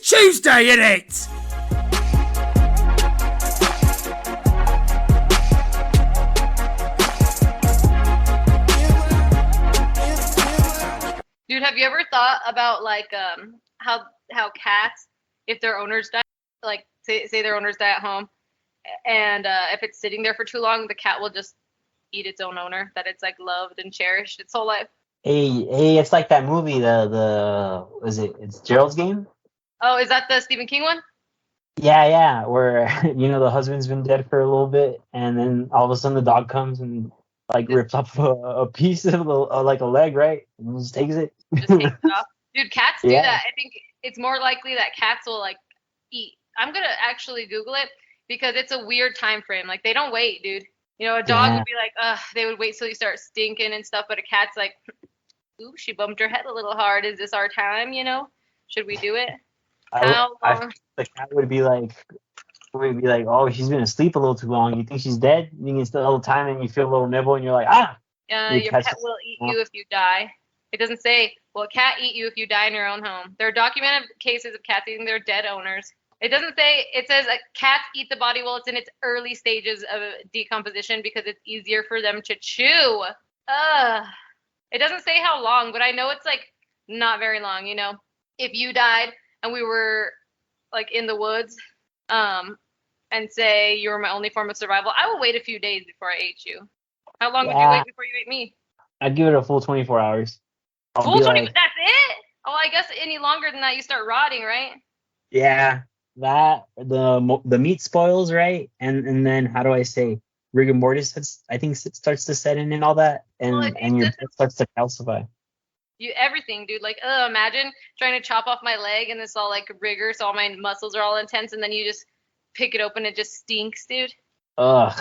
Tuesday, innit? Dude, have you ever thought about like how cats, if their owners die, like say their owners die at home, and if it's sitting there for too long, the cat will just eat its own owner that it's like loved and cherished its whole life. Hey, it's like that movie, it's Gerald's Game? Oh, is that the Stephen King one? Yeah, where the husband's been dead for a little bit, and then all of a sudden the dog comes and like Just, rips off a piece of like a leg, right? And just takes it. just takes it off. Dude, cats do Yeah. that. I think it's more likely that cats will like eat. I'm gonna actually Google it because it's a weird time frame. Like they don't wait, dude. A dog Yeah. would be like, they would wait till you start stinking and stuff, but a cat's like, ooh, she bumped her head a little hard. Is this our time? Should we do it? How I long? the cat would be like, oh, she's been asleep a little too long. You think she's dead? You think it's the whole time, and you feel a little nibble, and you're like, ah. Your Your cat's pet will eat you if you die. It doesn't say, will a cat eat you if you die in your own home? There are documented cases of cats eating their dead owners. It doesn't say, it says cats eat the body while it's in its early stages of decomposition because it's easier for them to chew. It doesn't say how long, but I know it's like not very long, If you died and we were like in the woods, and say you were my only form of survival, I will wait a few days before I ate you. How long would you Yeah, wait before you ate me? I'd give it a full 24 hours. I'll Full be 20, like, that's it? Oh, I guess any longer than that, you start rotting, right? yeah, that the meat spoils, right? And then how do I say rigor mortis? I think it starts to set in and all that, Well, and your blood starts to calcify. everything, dude. Like, imagine trying to chop off my leg and it's all like rigor, so all my muscles are all intense, and then you just pick it open, it just stinks, dude. Ugh.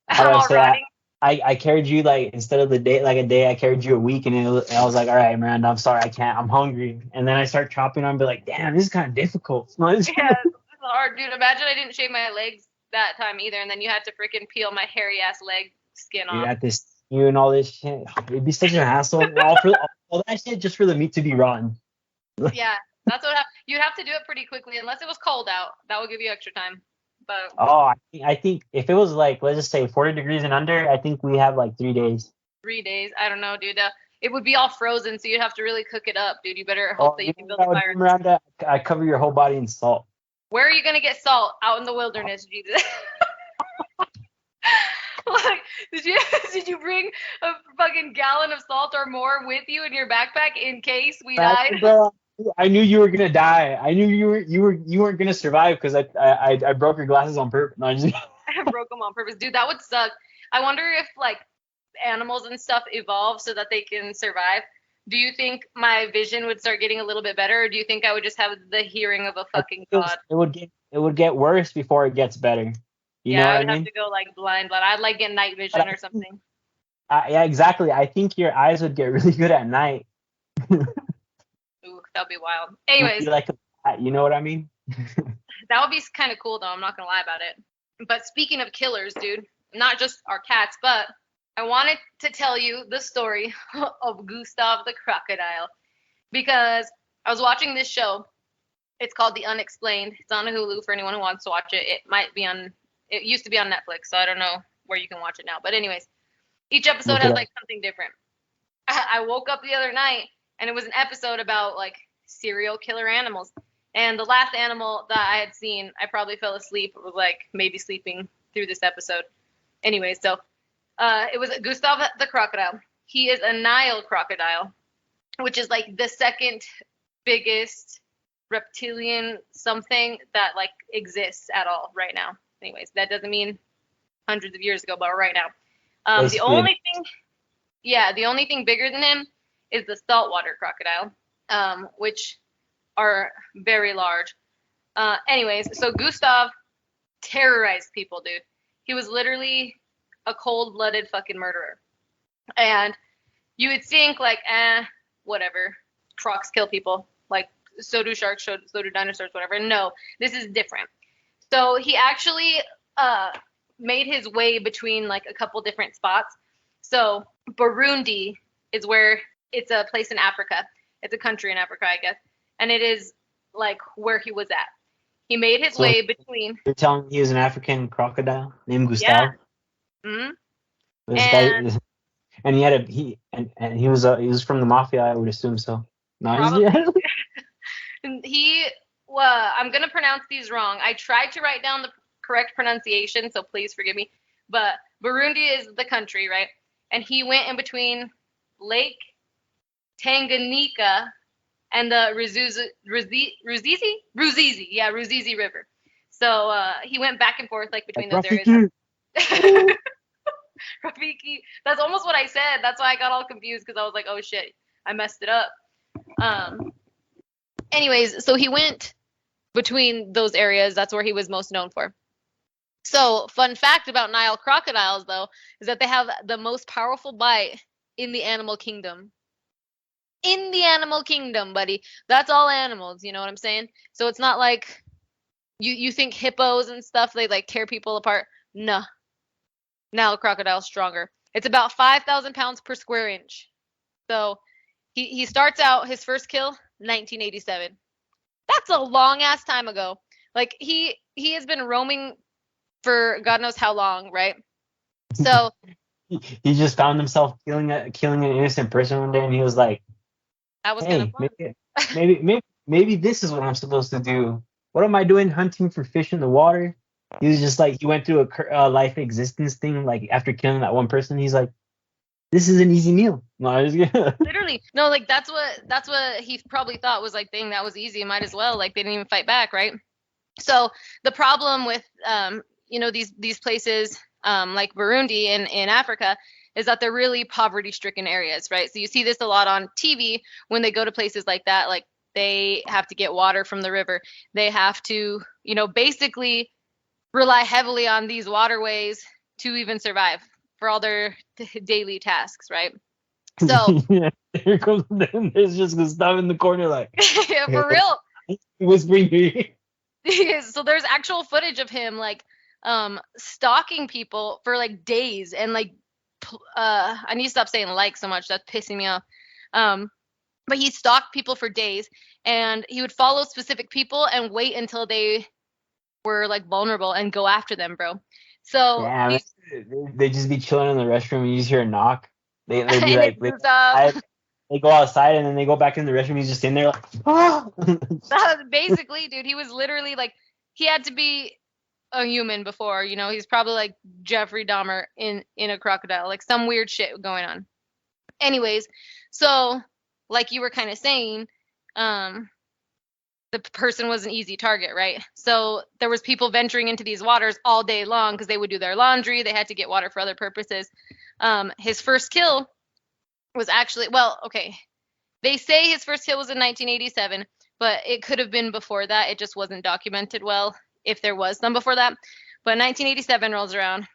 How do I'm I all say rotting. I carried you like instead of a day, I carried you a week, and I was like, all right, Miranda, I'm sorry, I can't, I'm hungry, and then I start chopping on, be like, damn, this is kind of difficult. Yeah, it's hard, dude. Imagine I didn't shave my legs that time either, and then you had to freaking peel my hairy ass leg skin You off. got this, you and all this shit. It'd be such a hassle. All that shit just for the meat to be rotten. Yeah, that's what you'd have to do it pretty quickly, unless it was cold out. That would give you extra time. But Oh, I think if it was like, let's just say 40 degrees and under, I think we have like 3 days. 3 days, I don't know, dude. It would be all frozen, so you'd have to really cook it up, dude. You better hope that you can build a fire. Miranda, I cover your whole body in salt. Where are you gonna get salt? Out in the wilderness, Jesus. Like, did you bring a fucking gallon of salt or more with you in your backpack in case we died? Bro, I knew you were gonna die. I knew you weren't gonna survive because I broke your glasses on purpose. No, I broke them on purpose, dude. That would suck. I wonder if like animals and stuff evolve so that they can survive. Do you think my vision would start getting a little bit better, or do you think I would just have the hearing of a fucking god? It would get worse before it gets better. You know what I would I mean? have to go like blind. I'd like get night vision or something. Yeah, exactly. I think your eyes would get really good at night. Ooh, that'd be wild. Anyways, Like you know what I mean? that would be kind of cool though. I'm not gonna lie about it. But speaking of killers, dude, not just our cats, but I wanted to tell you the story of Gustave the Crocodile because I was watching this show. It's called The Unexplained. It's on Hulu for anyone who wants to watch it. It used to be on Netflix, so I don't know where you can watch it now. But anyways, each episode has like something different. I woke up the other night and it was an episode about like serial killer animals. And the last animal that I had seen, I probably fell asleep. It was like maybe sleeping through this episode. Anyways, so it was Gustave the Crocodile. He is a Nile crocodile, which is like the second biggest reptilian something that like exists at all right now. Anyways, that doesn't mean hundreds of years ago, but right now. The only thing bigger than him is the saltwater crocodile, which are very large. Anyways, so Gustave terrorized people, dude. He was literally a cold-blooded fucking murderer. And you would think like, whatever, crocs kill people. Like, so do sharks, so do dinosaurs, whatever. No, this is different. So he actually made his way between like a couple different spots. So Burundi is where it's a place in Africa. It's a country in Africa, I guess. And it is like where he was at. He made his So way between. you're telling me he was an African crocodile named Yeah. Gustave? hmm This guy, And and he was from the mafia, I would assume so. No, he's probably he. Well, I'm gonna pronounce these wrong. I tried to write down the correct pronunciation, so please forgive me. But Burundi is the country, right? And he went in between Lake Tanganyika and the Ruzizi River. So he went back and forth like between those areas. Rafiki. That's almost what I said. That's why I got all confused because I was like, oh shit, I messed it up. Anyways, so he went between those areas. That's where he was most known for. So, fun fact about Nile crocodiles, though, is that they have the most powerful bite in the animal kingdom. In the animal kingdom, buddy. That's all animals, you know what I'm saying? So it's not like you think hippos and stuff, they like tear people apart. No. Nile crocodile stronger. It's about 5,000 pounds per square inch. So he starts out his first kill, 1987. That's a long ass time ago. Like he has been roaming for God knows how long, right? So he just found himself killing an innocent person one day, and he was like, that was kind of "Hey, fun. maybe this is what I'm supposed to do. What am I doing hunting for fish in the water?" He was just like, he went through a life existence thing. Like after killing that one person, he's like, "This is an easy meal." No, I was Literally, no, like that's what he probably thought was like, "Dang, that was easy. Might as well." Like they didn't even fight back, right? So the problem with these places like Burundi in Africa is that they're really poverty-stricken areas, right? So you see this a lot on TV when they go to places like that. Like they have to get water from the river. They have to, basically rely heavily on these waterways to even survive for all their daily tasks, right? So yeah, here comes there's just Gustave in the corner like yeah, for real. whispering me. So there's actual footage of him like stalking people for like days and like I need to stop saying like so much, that's pissing me off. But he stalked people for days and he would follow specific people and wait until they were like vulnerable and go after them, bro. So Yeah, they just be chilling in the restroom and you just hear a knock. They'd be and like, it moves up. they go outside and then they go back in the restroom. He's just in there like, ah! Basically, dude, he was literally like, he had to be a human before, he's probably like Jeffrey Dahmer in a crocodile, like some weird shit going on. Anyways, so like you were kind of saying, the person was an easy target, right? So there was people venturing into these waters all day long because they would do their laundry, they had to get water for other purposes. His first kill was actually, well, okay, they say his first kill was in 1987, but it could have been before that. It just wasn't documented well, if there was some before that. But 1987 rolls around.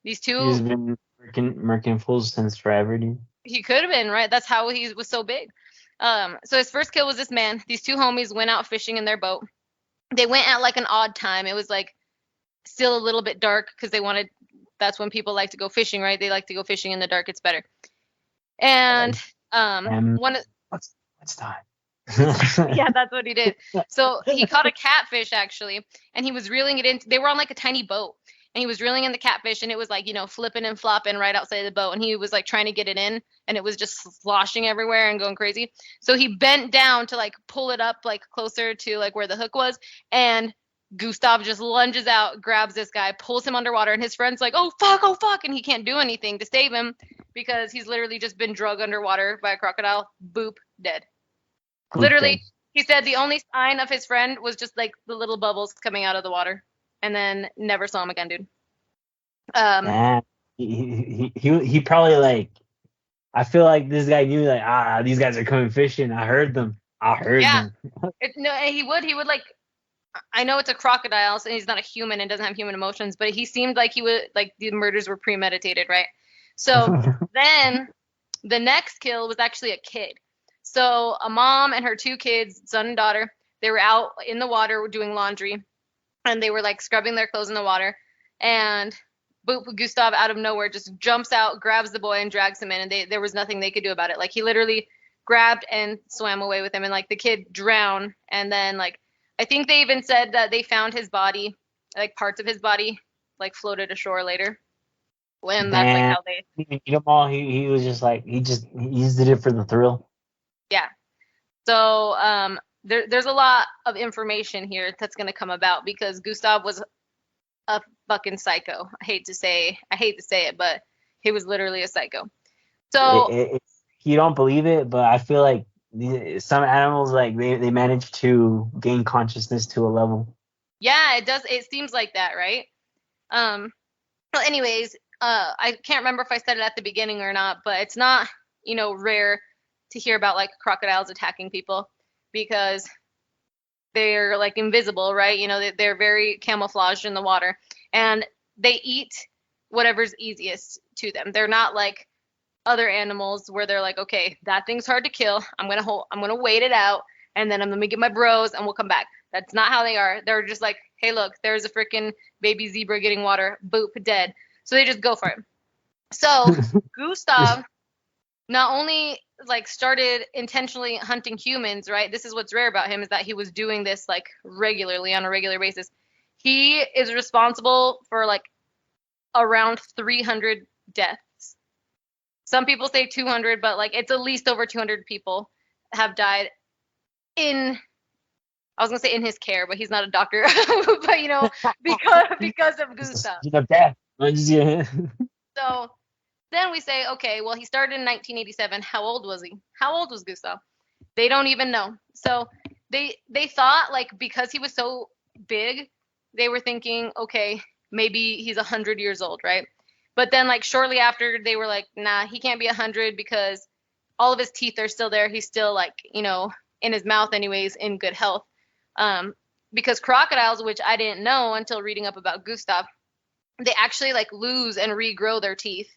These two. He's been murking fools since forever, dude. He could have been, right? That's how he was so big. So his first kill was this man. These two homies went out fishing in their boat. They went at like an odd time. It was like still a little bit dark because that's when people like to go fishing, right? They like to go fishing in the dark. It's better. And what's time? Yeah, that's what he did. So he caught a catfish actually, and he was reeling it in. They were on like a tiny boat, and he was reeling in the catfish, and it was like, flipping and flopping right outside the boat, and he was like trying to get it in, and it was just sloshing everywhere and going crazy. So he bent down to like pull it up like closer to like where the hook was, and Gustav just lunges out, grabs this guy, pulls him underwater, and his friend's like, oh fuck, and he can't do anything to save him because he's literally just been drugged underwater by a crocodile. Boop, dead. Literally, he said the only sign of his friend was just like the little bubbles coming out of the water, and then never saw him again, dude. He probably like, I feel like this guy knew like, these guys are coming fishing. I heard them. them. He would like, I know it's a crocodile, so he's not a human and doesn't have human emotions, but he seemed like he would like the murders were premeditated, right? So then the next kill was actually a kid. So a mom and her two kids, son and daughter, they were out in the water doing laundry, and they were like scrubbing their clothes in the water, and boop, Gustav out of nowhere just jumps out, grabs the boy, and drags him in, and there was nothing they could do about it. Like he literally grabbed and swam away with him, and like the kid drowned, and then like I think they even said that they found his body, like parts of his body, like floated ashore later. When that's like Damn. how they, He didn't eat them all. He was just like he just did it for the thrill. yeah. So there's a lot of information here that's gonna come about because Gustav was a fucking psycho. I hate to say it, but he was literally a psycho. So You don't believe it, but I feel like some animals like they manage to gain consciousness to a level. yeah, it does. It seems like that, right? Um, well, anyways, I can't remember if I said it at the beginning or not, but it's not, rare to hear about like crocodiles attacking people because they're like invisible, right? They're very camouflaged in the water and they eat whatever's easiest to them. They're not like other animals where they're like, okay, that thing's hard to kill. I'm gonna wait it out and then I'm gonna get my bros and we'll come back. That's not how they are. They're just like, hey, look, there's a freaking baby zebra getting water, boop, dead. So they just go for it. So Gustav not only like started intentionally hunting humans, right? This is what's rare about him is that he was doing this like regularly on a regular basis. He is responsible for like around 300 deaths. Some people say 200, but like it's at least over 200 people have died in I was gonna say in his care, but he's not a doctor. But because of Gustav. Death. Yeah. So then we say, okay, well he started in 1987. How old was he? How old was Gustav? They don't even know. So they thought like because he was so big, they were thinking, okay, maybe he's 100 years old, right? But then like shortly after, they were like, nah, he can't be 100 because all of his teeth are still there. He's still like in his mouth anyways, in good health. Because crocodiles, which I didn't know until reading up about Gustav, they actually like lose and regrow their teeth.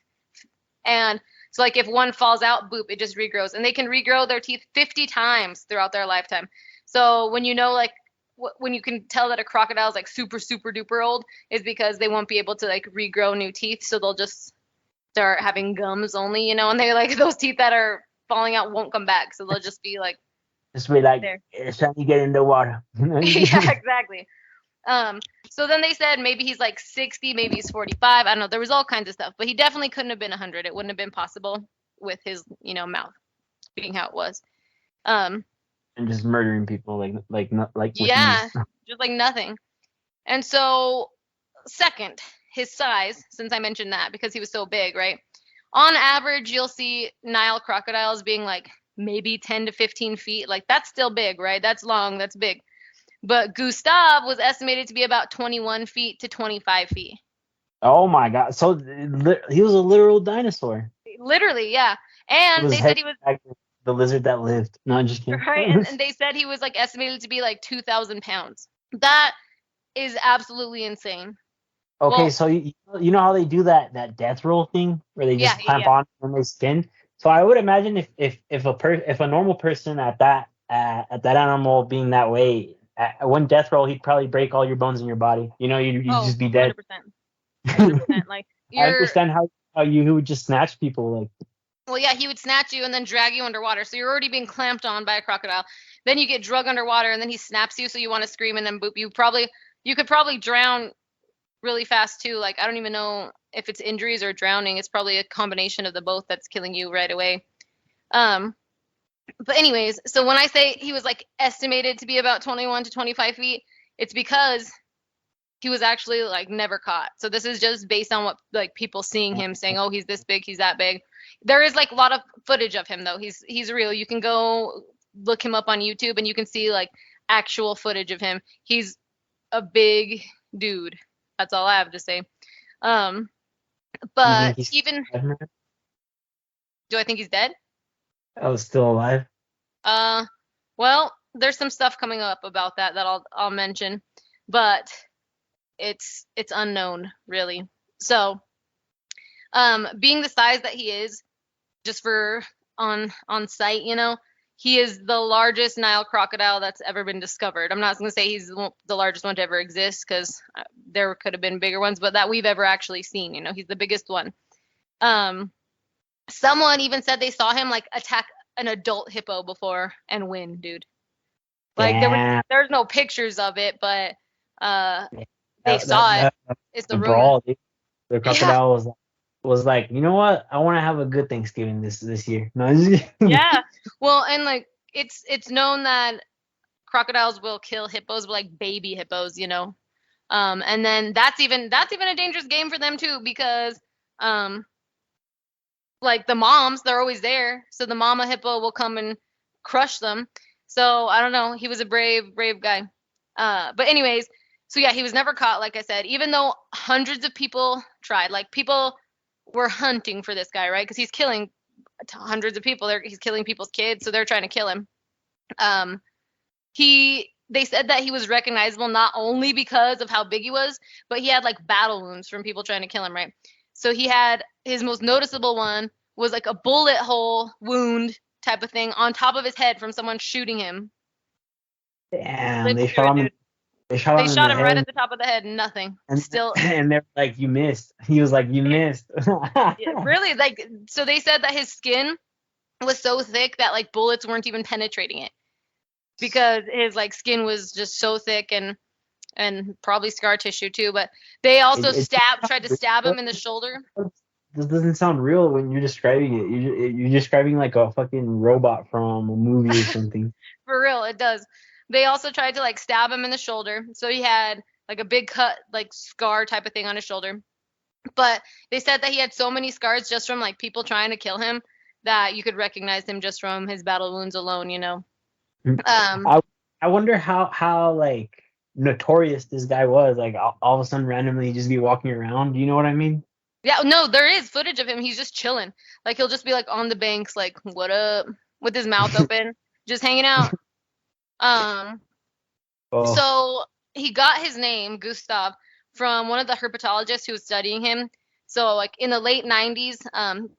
And so like if one falls out, boop, it just regrows. And they can regrow their teeth 50 times throughout their lifetime. So when like when you can tell that a crocodile is like super, super duper old is because they won't be able to like regrow new teeth. So they'll just start having gums only, and they like those teeth that are falling out won't come back. So they'll just be like, Just be like, there. it's time to get in the water. Yeah, exactly. So then they said maybe he's like 60, maybe he's 45. I don't know. There was all kinds of stuff, but he definitely couldn't have been 100. It wouldn't have been possible with his, mouth being how it was. And just murdering people like Yeah, just like nothing. And so, second, his size, since I mentioned that because he was so big, right? On average, you'll see Nile crocodiles being like maybe 10 to 15 feet. Like that's still big, right? That's long, that's big. But Gustav was estimated to be about 21 feet to 25 feet. Oh my god! So he was a literal dinosaur. Literally, yeah. And they said he was the lizard that lived. No, I'm just kidding. right, and they said he was like estimated to be like 2,000 pounds. That is absolutely insane. Okay, Well, so you know how they do that death roll thing where they just clamp yeah. on and they spin. So I would imagine if a normal person at that animal being that way at one death roll, he'd probably break all your bones in your body. You'd just be dead. 100%. Like I understand how you would just snatch people like. Well, yeah, he would snatch you and then drag you underwater. So you're already being clamped on by a crocodile. Then you get drug underwater and then he snaps you, so you want to scream and then boop. You could probably drown really fast too. Like I don't even know if it's injuries or drowning. It's probably a combination of the both that's killing you right away. But anyways, so when I say he was like estimated to be about 21 to 25 feet, it's because he was actually like never caught. So this is just based on what like people seeing him saying, oh, he's this big, he's that big. There is like a lot of footage of him though. He's real. You can go look him up on YouTube and you can see like actual footage of him. He's a big dude. That's all I have to say. But even do I think he's dead? Oh, still alive? Well, there's some stuff coming up about that I'll mention, but it's unknown really. So, being the size that he is, just for on site, he is the largest Nile crocodile that's ever been discovered. I'm not going to say he's the largest one to ever exist because there could have been bigger ones, but that we've ever actually seen. He's the biggest one. Someone even said they saw him like attack an adult hippo before and win, dude. Like Damn. there's no pictures of it, but they That, saw it. that, It's the the rumor. brawl, dude. The Yeah, crocodile was like, you know what? I want to have a good Thanksgiving this year. No, yeah. Well, and like it's known that crocodiles will kill hippos, but like baby hippos, you know. And then that's even a dangerous game for them too because um like the moms, they're always there. So the mama hippo will come and crush them. So I don't know. He was a brave guy. But anyways, so yeah, he was never caught, like I said, even though hundreds of people tried. Like people were hunting for this guy, right? Because he's killing hundreds of people. He's killing people's kids, so they're trying to kill him. Um, they said that he was recognizable not only because of how big he was, but he had like battle wounds from people trying to kill him, right? So he had his most noticeable one was like a bullet hole wound type of thing on top of his head from someone shooting him. Damn, Lived through it, dude. they shot They him in shot the him right head, at the top of the head, nothing. and Still, and they're like, you missed. He was like, you missed. really, like, so they said that his skin was so thick that like bullets weren't even penetrating it because his like skin was just so thick and probably scar tissue too. But they also It tried to stab him in the shoulder. this doesn't sound real when you're describing it. You're describing like a fucking robot from a movie or something. For real, it does. They also tried to like stab him in the shoulder. So he had like a big cut, like scar type of thing on his shoulder. But they said that he had so many scars just from like people trying to kill him that you could recognize him just from his battle wounds alone, you know. Um, I I wonder how like notorious this guy was. Like all of a sudden randomly just be walking around. Do you know what I mean? yeah, no, there is footage of him. He's just chilling. Like he'll just be like on the banks, like, what up? With his mouth open, just hanging out. Um, Oh, so he got his name, Gustav, from one of the herpetologists who was studying him. So like in the late 90s,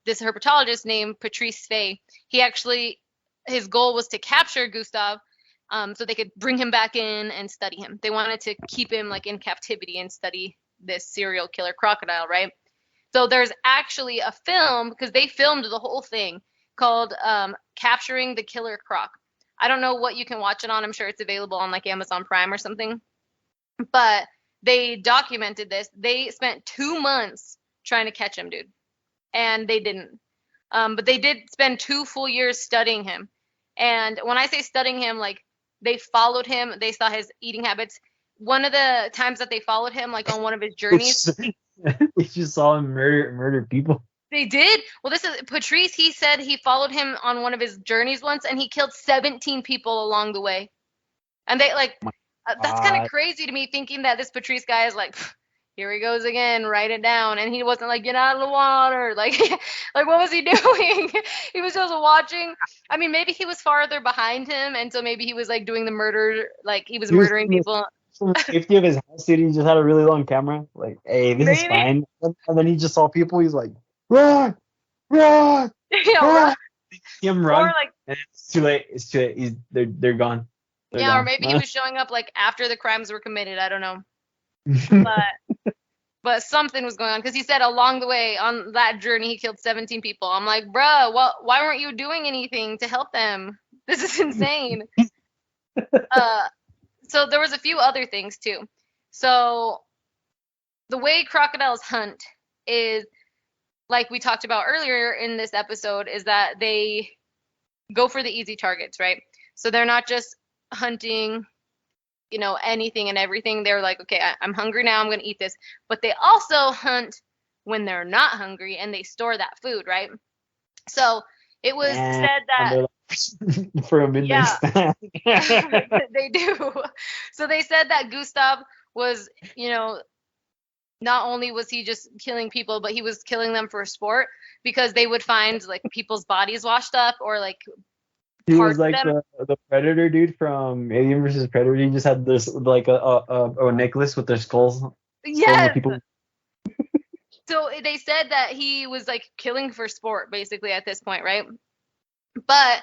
this herpetologist named Patrice Fay, he actually his goal was to capture Gustav, so they could bring him back in and study him. They wanted to keep him like in captivity and study this serial killer crocodile, right? So there's actually a film because they filmed the whole thing called "Capturing the Killer Croc." I don't know what you can watch it on. I'm sure it's available on like Amazon Prime or something. But they documented this. They spent 2 months trying to catch him, dude, and they didn't. But they did spend 2 full years studying him. And when I say studying him, like they followed him, they saw his eating habits. One of the times that they followed him, like on one of his journeys, we just saw him murder people. they did. Well, this is Patrice. He said he followed him on one of his journeys once, and he killed 17 people along the way. And they like that's kind of crazy to me, thinking that this Patrice guy is like, here he goes again, write it down, and he wasn't like, get out of the water, like, like what was he doing? He was just watching. I mean, maybe he was farther behind him, and so maybe he was like doing the murder, like he was murdering people. From the safety of his house, dude, he just had a really long camera. Like, hey, this is Maybe. fine. And then he just saw people. He's like, run, run, Yeah, run. right. See him run. Or like, And it's too late. It's too late. They're gone. They're yeah, gone. or maybe he was showing up like after the crimes were committed. I don't know, but something was going on because he said along the way on that journey he killed 17 people. I'm like, bruh, why weren't you doing anything to help them? This is insane. So there was a few other things too. So the way crocodiles hunt is, like we talked about earlier in this episode, is that they go for the easy targets, right? So they're not just hunting, you know, anything and everything. They're like, okay, I'm hungry now, I'm going to eat this. But they also hunt when they're not hungry and they store that food, right? So it was said that for a midnight snack. they do. So they said that Gustav was, you know, not only was he just killing people, but he was killing them for sport because they would find like people's bodies washed up or like he parts was like of them. the Predator dude from Alien vs. Predator. He just had this like a necklace with their skulls. Yes. People. So they said that he was like killing for sport basically at this point, right? But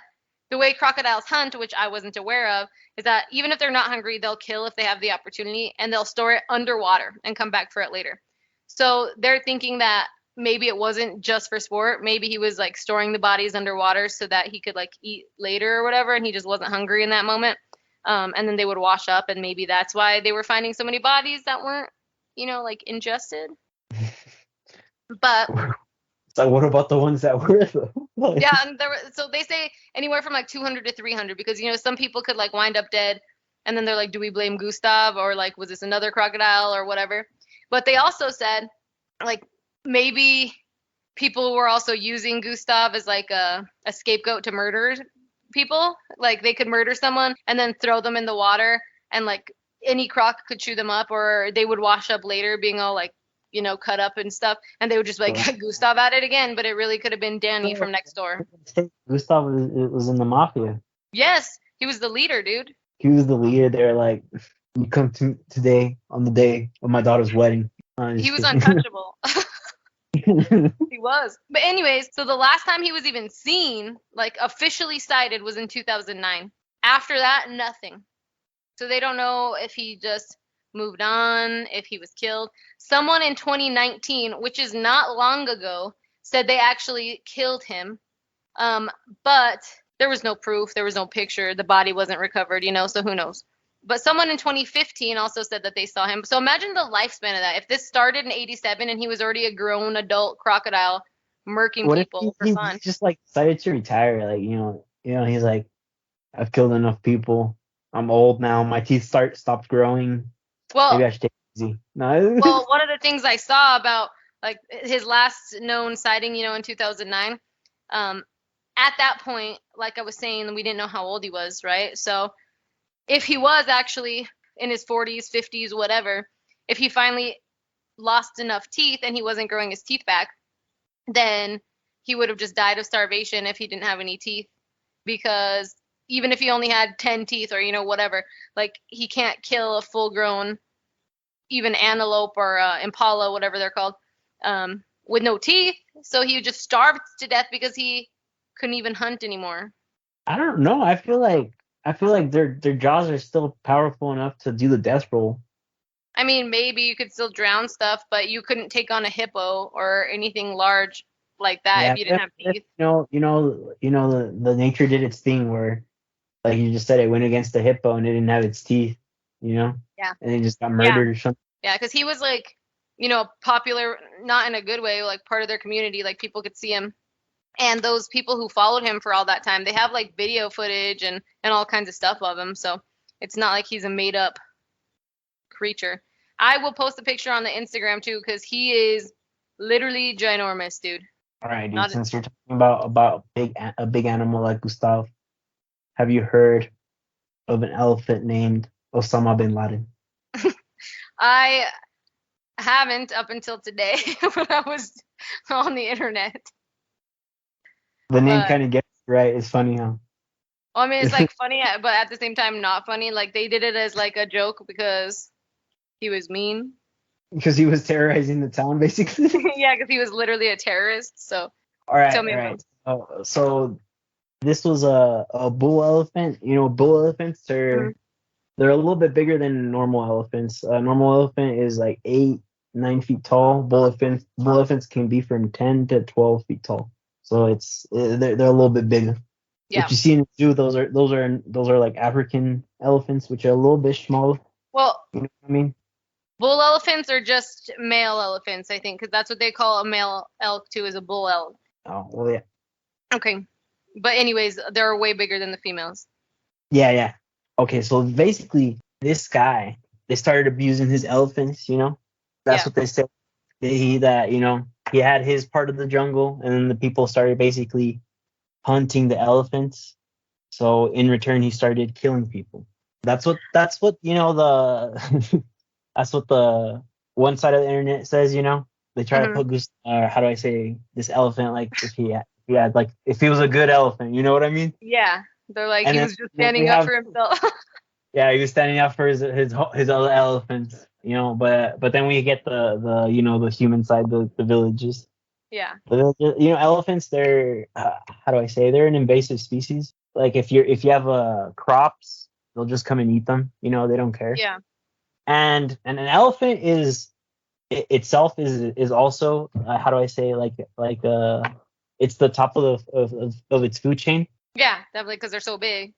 the way crocodiles hunt, which I wasn't aware of, is that even if they're not hungry, they'll kill if they have the opportunity and they'll store it underwater and come back for it later. So they're thinking that maybe it wasn't just for sport. Maybe he was like storing the bodies underwater so that he could like eat later or whatever and he just wasn't hungry in that moment. And then they would wash up, and maybe that's why they were finding so many bodies that weren't, like ingested. But So what about the ones that were though? yeah, and so they say anywhere from like 200 to 300 because some people could like wind up dead, and then they're like, do we blame Gustave or like was this another crocodile or whatever? But they also said like maybe people were also using Gustave as like a scapegoat to murder people. Like they could murder someone and then throw them in the water, and like any croc could chew them up, or they would wash up later being all like cut up and stuff, and they would just like Gustave at it again, but it really could have been Danny from next door. Gustave was in the mafia. Yes, he was the leader, dude. He was the leader. They're like, you come to today on the day of my daughter's wedding. He was untouchable. He was. But anyways, so the last time he was even seen, like officially sighted, was in 2009. After that, nothing. So they don't know if he just moved on, if he was killed. Someone in 2019, which is not long ago, said they actually killed him. But there was no proof. There was no picture. The body wasn't recovered, so who knows? But someone in 2015 also said that they saw him. So imagine the lifespan of that. If this started in 87 and he was already a grown adult crocodile murking people for fun. He's just like decided to retire. Like, he's like, I've killed enough people. I'm old now. My teeth stopped growing. Well, maybe I should take it easy. No. Well, one of the things I saw about like his last known sighting, in 2009, at that point, like I was saying, we didn't know how old he was, right? So if he was actually in his 40s, 50s, whatever, if he finally lost enough teeth and he wasn't growing his teeth back, then he would have just died of starvation if he didn't have any teeth. Because even if he only had 10 teeth or, whatever, like he can't kill a full-grown, even antelope or impala, whatever they're called, with no teeth. So he just starved to death because he couldn't even hunt anymore. I don't know. I feel like their jaws are still powerful enough to do the death roll. I mean, maybe you could still drown stuff, but you couldn't take on a hippo or anything large like that if you didn't have teeth. The nature did its thing where, like you just said, it went against the hippo and it didn't have its teeth. Yeah. And it just got murdered or something. Yeah, because he was like, popular, not in a good way, like part of their community. Like people could see him. And those people who followed him for all that time, they have like video footage and all kinds of stuff of him. So it's not like he's a made up creature. I will post a picture on the Instagram too, because he is literally ginormous, dude. All right, dude. Since you're talking about a big animal like Gustave, have you heard of an elephant named Osama bin Laden? I haven't up until today when I was on the internet. The name kind of gets right. It's funny, huh? Well, I mean, it's like funny, but at the same time not funny. Like they did it as like a joke because he was mean. Because he was terrorizing the town, basically. Yeah, because he was literally a terrorist. So, all right, tell me about it. So this was a bull elephant. Bull elephants are they're a little bit bigger than normal elephants. A normal elephant is like 8-9 feet tall. Bull elephants can be from 10 to 12 feet tall. So they're a little bit bigger. Yeah. What you see in the zoo, those are like African elephants, which are a little bit smaller. Well, you know what I mean? Bull elephants are just male elephants, I think, because that's what they call a male elk too, is a bull elk. Oh, well, yeah. Okay, but anyways, they're way bigger than the females. Yeah. Okay, so basically, this guy, they started abusing his elephants. That's what they said. He had his part of the jungle, and then the people started basically hunting the elephants. So in return, he started killing people. That's what that's what the one side of the internet says. They try to put this elephant, like if he had like if he was a good elephant, you know what I mean? Yeah, they're like he was just standing up for himself. Yeah, he was standing up for his other elephants. But then we get the human side, the villages. Yeah. But, elephants, they're they're an invasive species. Like if you have crops, they'll just come and eat them. They don't care. Yeah. And an elephant itself is also it's the top of its food chain. Yeah, definitely, because they're so big.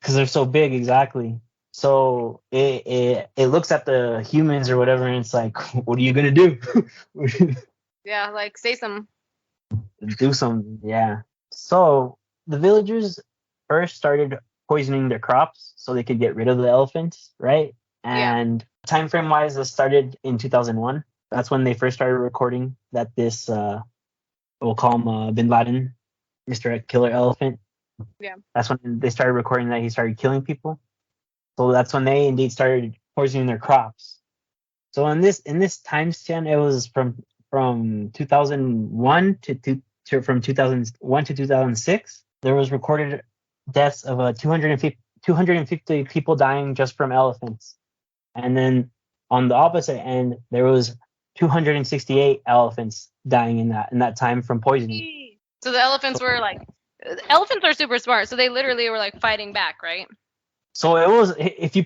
Because they're so big, exactly. So it looks at the humans or whatever, and it's like, what are you gonna do? Yeah, like say some. Do something, yeah. So the villagers first started poisoning their crops so they could get rid of the elephants, right? Yeah. And time frame wise, this started in 2001. That's when they first started recording that this, we'll call him Bin Laden, Mr. Killer Elephant. Yeah. That's when they started recording that he started killing people. So that's when they indeed started poisoning their crops. So in this time span, it was from 2001 from 2001 to 2006. There was recorded deaths of 250 people dying just from elephants, and then on the opposite end, there was 268 elephants dying in that time from poisoning. So the elephants were like, elephants are super smart, so they literally were like fighting back, right? So it was, if you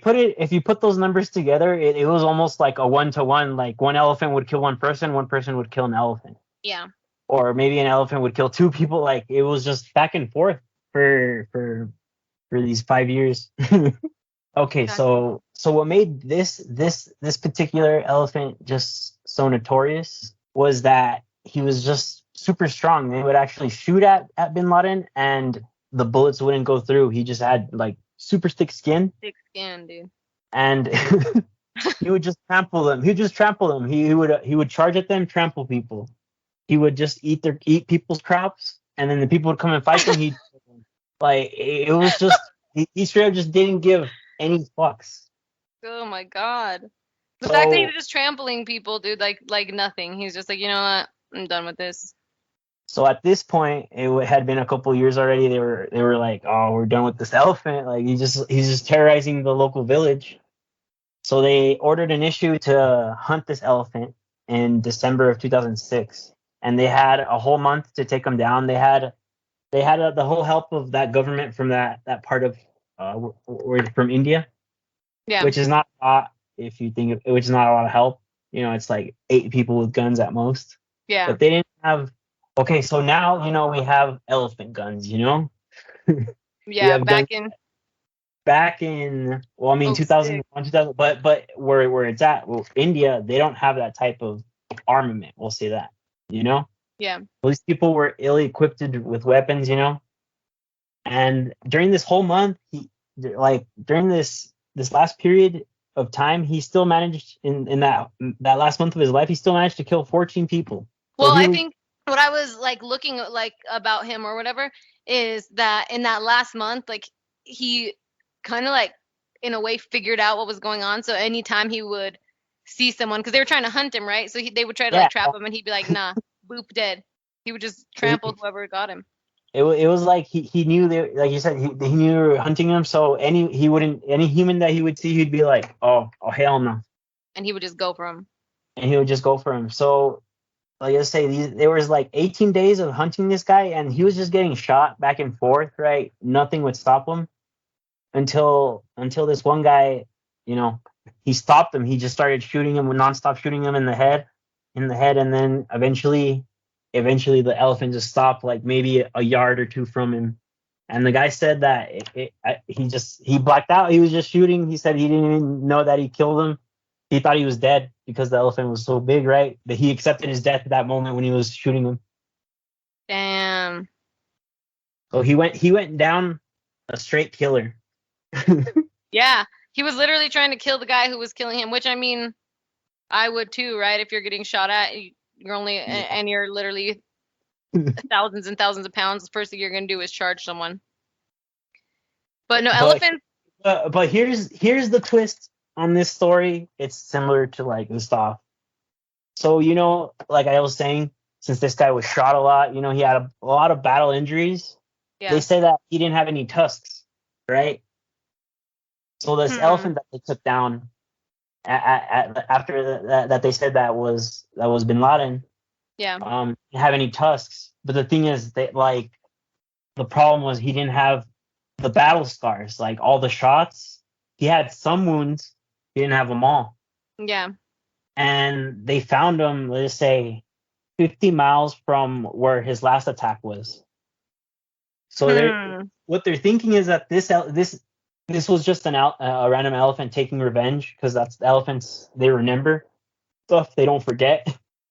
put those numbers together, it was almost like a 1-to-1. Like one elephant would kill one person would kill an elephant, Yeah. or maybe an elephant would kill two people. Like it was just back and forth for these 5 years. Okay, Gotcha. so what made this particular elephant just so notorious was that he was just super strong. They would actually shoot at Bin Laden, and the bullets wouldn't go through. He just had like super thick skin, Thick skin, dude. and he would just trample them. He would just trample them. He would charge at them, trample people. He would just eat people's crops, and then the people would come and fight them. He like it was just he straight up just didn't give any fucks. Oh my god. The fact that he So was just trampling people, dude, like nothing. He's just like, you know what? I'm done with this. so at this point, had been a couple years already. They were like, oh, we're done with this elephant. Like he's just terrorizing the local village. So they ordered an issue to hunt this elephant in December of 2006, and they had a whole month to take him down. They had the whole help of that government from that part of from India, Yeah. which is not a lot if you think which is not a lot of help. It's like 8 people with guns at most. Yeah. But they didn't have. Okay, so now we have elephant guns. We Yeah. have guns Back in well, I mean, oh 6. 2001, 2000, but where it's at, well, India, they don't have that type of armament. We'll say that. Yeah. Well, these people were ill-equipped with weapons. And during this whole month, during this last period of time, he still managed in that last month of his life, he still managed to kill 14 people. So Well, he I was, think what I was like looking at, like about him or whatever is that in that last month, like he kind of like in a way figured out what was going on. So anytime he would see someone, because they were trying to hunt him, right? So they would try to yeah, like trap him, and he'd be like, "Nah, boop, dead." He would just trample whoever got him, it was like he knew like you said, he knew they were hunting him. So any human that he would see, he'd be like, oh hell no, and he would just go for him. and he would just go for him. So like I say, there was like 18 days of hunting this guy, and he was just getting shot back and forth, right? Nothing would stop him until this one guy, he stopped him. He just started shooting him, nonstop shooting him in the head, and then eventually the elephant just stopped, like maybe a yard or two from him. And the guy said that he blacked out. He was just shooting. He said he didn't even know that he killed him. He thought he was dead because the elephant was so big, right? That he accepted his death at that moment when he was shooting him. Damn. So he went down a straight killer. Yeah, he was literally trying to kill the guy who was killing him, which I mean, I would too, right? If you're getting shot at, you're only and you're literally thousands and thousands of pounds. The first thing you're gonna do is charge someone. But no, elephants. But here's the twist on this story. It's similar to like Gustave. So like I was saying, since this guy was shot a lot, he had a lot of battle injuries. Yeah. They say that he didn't have any tusks, right? So this elephant that they took down after that they said that was Bin Laden. Yeah. Didn't have any tusks, but the thing is that like the problem was he didn't have the battle scars, like all the shots. He had some wounds, he didn't have them all. Yeah. And they found him, let's say, 50 miles from where his last attack was. So what they're thinking is that this this was just a random elephant taking revenge because that's the elephants, they remember stuff, they don't forget.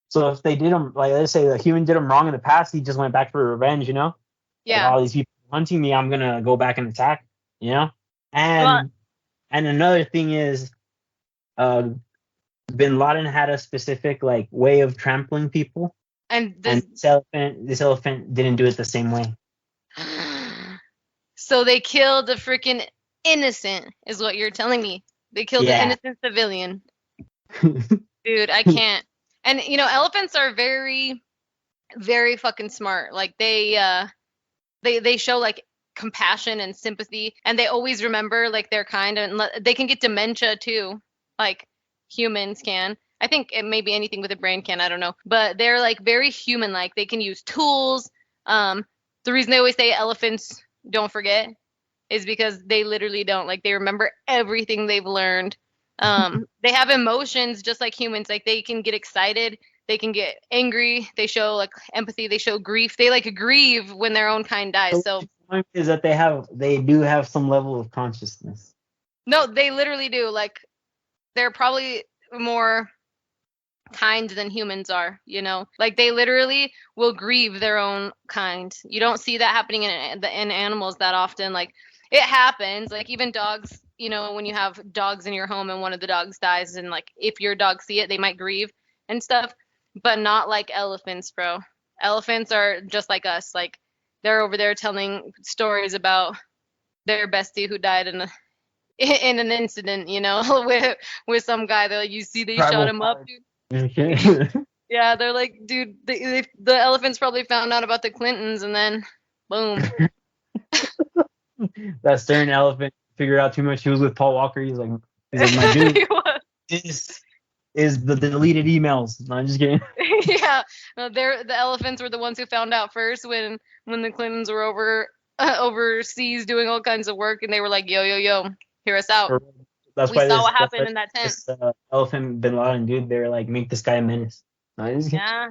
So if they did them, like let's say the human did them wrong in the past, he just went back for revenge, you know? Like Yeah. all these people hunting me, I'm gonna go back and attack, you know? Well, And another thing is, uh, Bin Laden had a specific like way of trampling people, and and this. this elephant didn't do it the same way. So they killed the freaking innocent, is what you're telling me. They killed the Yeah. innocent civilian. Dude, I can't. And elephants are very, very fucking smart. Like they show like compassion and sympathy, and they always remember like their kind, and they can get dementia too, like humans can. I think it may be anything with a brain can, I don't know, but they're like very human like. They can use tools. The reason they always say elephants don't forget is because they literally don't. Like they remember everything they've learned. They have emotions just like humans. Like they can get excited, they can get angry, they show like empathy, they show grief. They like grieve when their own kind dies. So So the point is that they do have some level of consciousness. no, they literally do. Like they're probably more kind than humans are, like they literally will grieve their own kind. You don't see that happening in animals that often. Like it happens, like even dogs, when you have dogs in your home and one of the dogs dies, and like if your dogs see it, they might grieve and stuff, but not like elephants, bro. Elephants are just like us. Like they're over there telling stories about their bestie who died in an incident, with some guy. They're like, you see, they shot Tribal him up, pride. dude. Okay. Yeah, they're like, dude, the elephants probably found out about the Clintons, and then boom. That stern elephant figured out too much. He was with Paul Walker. He's like, my dude, What? this is the deleted emails. No, I'm just kidding. Yeah, no, the elephants were the ones who found out first when the Clintons were overseas doing all kinds of work, and they were like, yo, yo, yo, hear us out. Or that's We why saw this what that's why happened in that tent. this elephant Bin Laden dude. They're like, make this guy a menace. No, I'm just kidding. Yeah,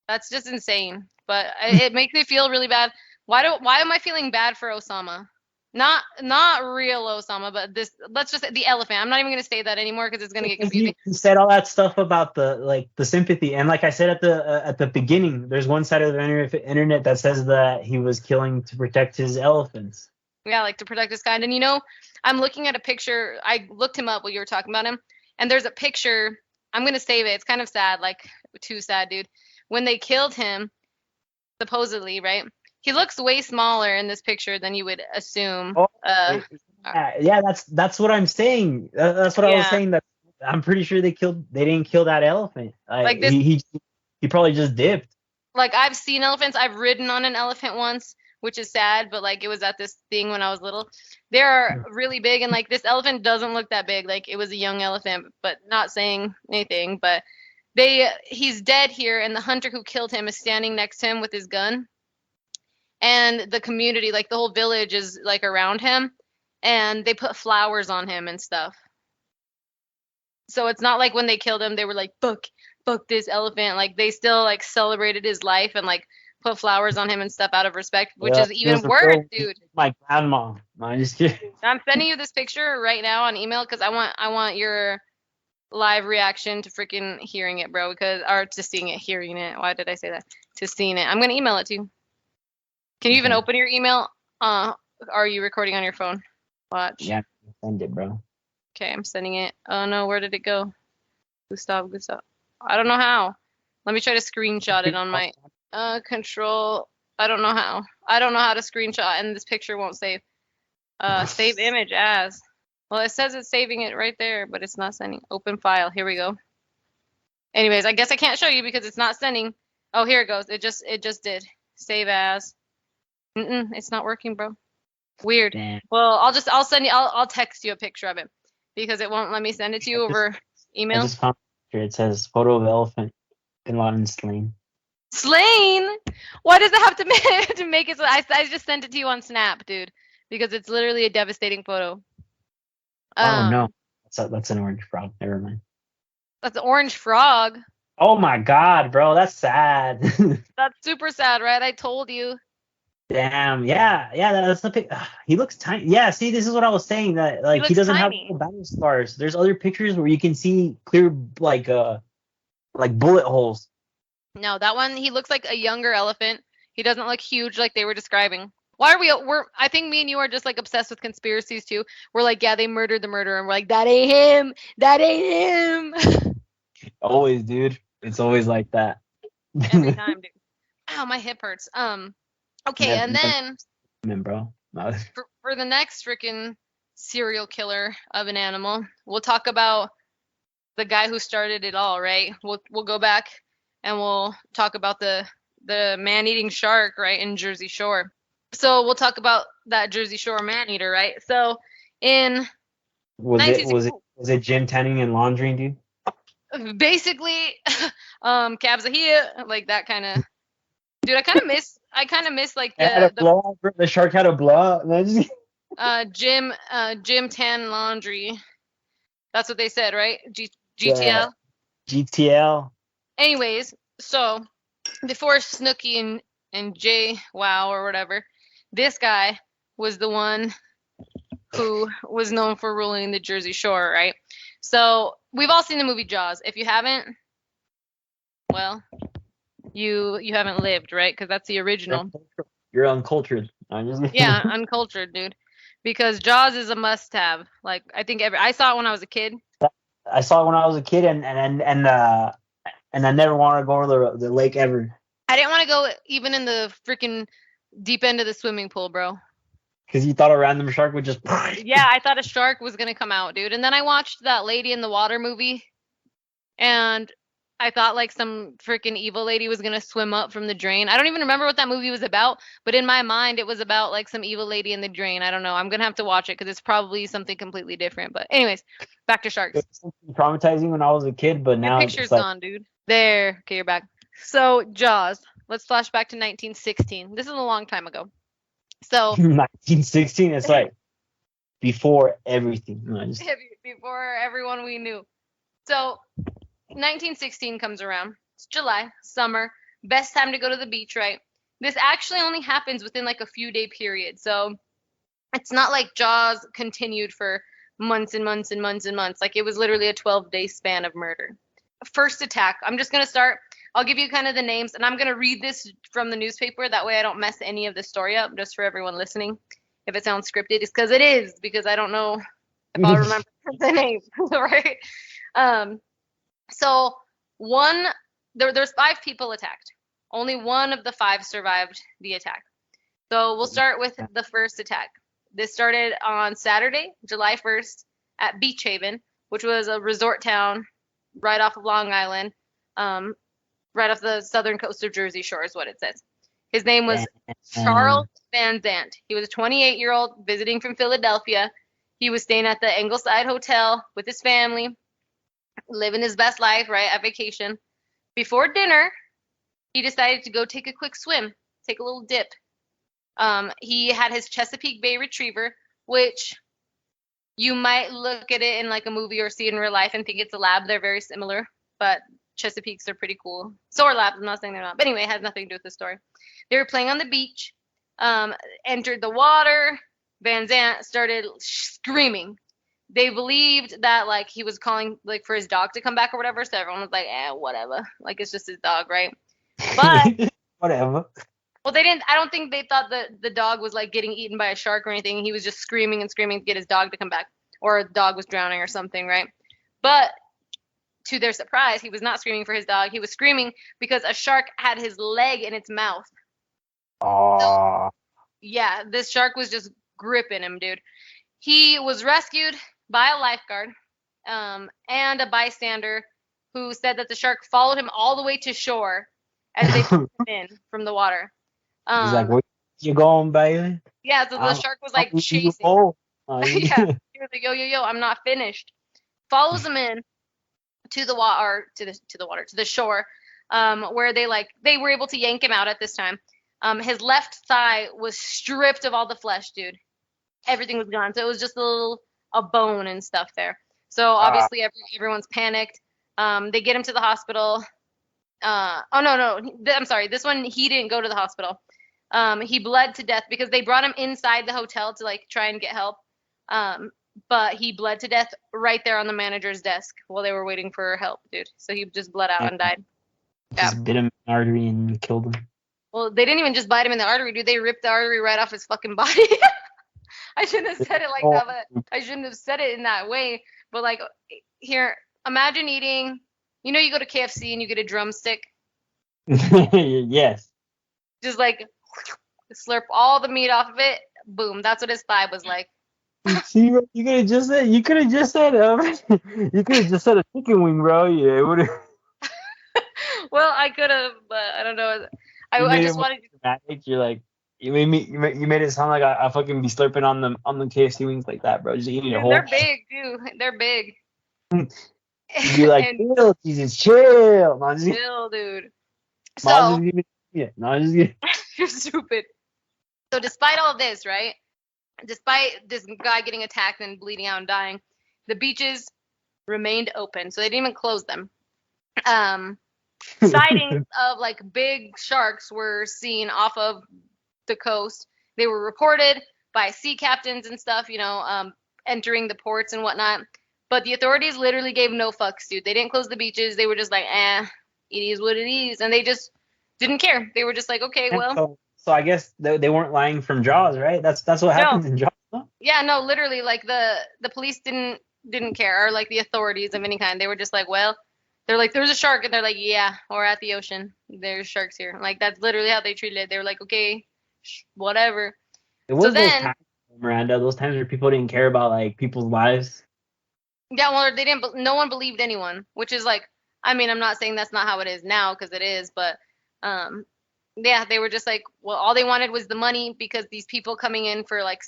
that's just insane. But it makes me feel really bad. Why am I feeling bad for Osama? Not real Osama, but this. Let's just say the elephant. I'm not even gonna say that anymore because it's gonna get Because confusing. he said all that stuff about the sympathy, and like I said at the beginning, there's one side of the internet that says that he was killing to protect his elephants. Yeah, like to protect his kind. And I'm looking at a picture. I looked him up while you were talking about him, and there's a picture. I'm gonna save it. It's kind of sad, like too sad, dude. When they killed him, supposedly, right? He looks way smaller in this picture than you would assume. Oh, yeah, that's what I'm saying. That's what I was Yeah, saying. That I'm pretty sure they didn't kill that elephant. like this. He probably just dipped. Like I've seen elephants. I've ridden on an elephant once, which is sad, but like it was at this thing when I was little. They're really big, and like this elephant doesn't look that big. Like it was a young elephant, but not saying anything. But he's dead here, and the hunter who killed him is standing next to him with his gun. And the community, like the whole village, is like around him, and they put flowers on him and stuff. So it's not like when they killed him, they were like, fuck this elephant. Like they still like celebrated his life and like put flowers on him and stuff out of respect, which Yeah, is even worse, dude. my grandma. No, I'm just kidding. I'm sending you this picture right now on email because I want your live reaction to freaking hearing it, bro. Or to seeing it, hearing it. Why did I say that? To seeing it. I'm gonna email it to you. Can you even Okay. open your email? Are you recording on your phone? Watch. Yeah, send it, bro. Okay, I'm sending it. Oh no, where did it go? Gustave. I don't know how. Let me try to screenshot it on my control. I don't know how. I don't know how to screenshot, and this picture won't save. Save image as. Well, it says it's saving it right there, but it's not sending. Open file. Here we go. Anyways, I guess I can't show you because it's not sending. Oh, here it goes. It just did. Save as. It's not working, bro. Weird. Damn. Well, I'll send you. I'll text you a picture of it because it won't let me send it to you over I email. just found a picture. It says photo of elephant Bin Laden slain. Slain? Why does it have to make it? I just sent it to you on Snap, dude, because it's literally a devastating photo. Oh no, that's an orange frog. Never mind. That's an orange frog. Oh my god, bro, that's sad. That's super sad, right? I told you. Damn. Yeah. Yeah. That's the pic. He looks tiny. Yeah. See, this is what I was saying. That He like he looks doesn't have tiny. no battle scars. There's other pictures where you can see clear like bullet holes. No, that one he looks like a younger elephant. He doesn't look huge like they were describing. Why are we're I think me and you are just like obsessed with conspiracies too. We're like, yeah, they murdered the murderer, and we're like, that ain't him. That ain't him. Always, dude. It's always like that. Every time, dude. Ow, my hip hurts. Okay, never, and never, then bro. No. for the next freaking serial killer of an animal, we'll talk about the guy who started it all, right? We'll go back and we'll talk about the man-eating shark, right, in Jersey Shore. So we'll talk about that Jersey Shore man-eater, right? So in Was it 1960, was it was it gym tanning and laundering, dude? basically, cabs are here, like that kind of. Dude, I kind of miss like It had a the blowout. The shark had a blowout. gym tan laundry. That's what they said, right? Yeah. GTL. GTL. Anyways, so before Snooki and Jay Wow or whatever, this guy was the one who was known for ruling the Jersey Shore, right? So we've all seen the movie Jaws. If you haven't, well, you haven't lived, right? Because that's the original. You're uncultured. I'm just Yeah, uncultured, dude. Because Jaws is a must-have. Like I think I saw it when I was a kid. I saw it when I was a kid, and I never wanted to go to the lake ever I didn't want to go even in the freaking deep end of the swimming pool, bro. because you thought a random shark would just. Yeah, I thought a shark was gonna come out, dude. And then I watched that Lady in the Water movie, and I thought like some freaking evil lady was gonna swim up from the drain. I don't even remember what that movie was about, but in my mind it was about like some evil lady in the drain. I don't know. I'm gonna have to watch it because it's probably something completely different. But anyways, back to It sharks. was traumatizing when I was a kid, but Your now it's picture's just like gone, dude. There. Okay, you're back. So Jaws. Let's flash back to 1916. This is a long time ago. So 1916. It's like before everything. No, before everyone we knew. So 1916 comes around. It's July, summer, best time to go to the beach, right? This actually only happens within like a few day period. So it's not like Jaws continued for months and months and months and months. Like it was literally a 12-day span of murder. First attack. I'm just going to start. I'll give you kind of the names and I'm going to read this from the newspaper. That way I don't mess any of the story up just for everyone listening. If it sounds scripted, it's because it is, because I don't know if I'll remember the name, right? So there's 5 people attacked. Only one of the 5 survived the attack. So we'll start with the first attack. This started on Saturday, July 1st at Beach Haven, which was a resort town right off of Long Island, right off the southern coast of Jersey Shore is what it says. His name was Charles Van Zant. He was a 28-year-old visiting from Philadelphia. He was staying at the Ingleside Hotel with his family, living his best life, right, at vacation. Before dinner, he decided to go take a quick swim, take a little dip. He had his Chesapeake Bay Retriever, which you might look at it in like a movie or see it in real life and think it's a lab. They're very similar, but Chesapeakes are pretty cool. So are labs. I'm not saying they're not. But anyway, it has nothing to do with the story. They were playing on the beach, entered the water. Van Zant started screaming. They believed that like he was calling like for his dog to come back or whatever. So everyone was like, whatever. Like it's just his dog, right? But whatever. well, they didn't. I don't think they thought that the dog was like getting eaten by a shark or anything. He was just screaming and screaming to get his dog to come back, or the dog was drowning or something, right? But to their surprise, he was not screaming for his dog. He was screaming because a shark had his leg in its mouth. Oh. Yeah, this shark was just gripping him, dude. He was rescued by a lifeguard and a bystander who said that the shark followed him all the way to shore as they pulled him in from the water. He's like, where you going, baby? Yeah, so the shark was like chasing. Yeah, he was like, yo, I'm not finished. Follows him in to the water, to the shore, where they were able to yank him out at this time. His left thigh was stripped of all the flesh, dude. Everything was gone. So it was just a bone and stuff there. So obviously everyone's panicked. They get him to the hospital. Oh no, I'm sorry. This one he didn't go to the hospital. He bled to death because they brought him inside the hotel to like try and get help. But he bled to death right there on the manager's desk while they were waiting for help, dude. So he just bled out and died. Yeah. Just bit him in the artery and killed him. Well, they didn't even just bite him in the artery, dude. They ripped the artery right off his fucking body. I shouldn't have said it like that, but I shouldn't have said it in that way. But like, here, imagine eating. You know, you go to KFC and you get a drumstick. Yes. Just like slurp all the meat off of it. Boom. That's what his thigh was like. See, bro, you could have just said you could have just said a chicken wing, bro. Yeah, it would have. Well, I could have, but I don't know. I just wanted. Dramatic. You're like, you made it sound like I fucking be slurping on the KFC wings like that, bro. Just eating it whole. They're big, dude. They're big. You'd be like, chill, Jesus, chill. No, just chill, dude. So, you're stupid. So despite all this, right? Despite this guy getting attacked and bleeding out and dying, the beaches remained open, so they didn't even close them. Sightings of like big sharks were seen off of the coast. They were reported by sea captains and stuff, entering the ports and whatnot. But the authorities literally gave no fucks, dude. They didn't close the beaches. They were just like, it is what it is. And they just didn't care. They were just like, okay, well. So I guess they weren't lying from Jaws, right? That's what happens in Jaws, huh? Yeah, no, literally, like the police didn't care, or like the authorities of any kind. They were just like, well, they're like, there's a shark, and they're like, yeah, we're at the ocean. There's sharks here. Like, that's literally how they treated it. They were like, okay, whatever. It was those times, Miranda, those times where people didn't care about like people's lives. Yeah, well, they didn't. No one believed anyone, which is like, I mean, I'm not saying that's not how it is now, because it is, but yeah, they were just like, well, all they wanted was the money because these people coming in for like,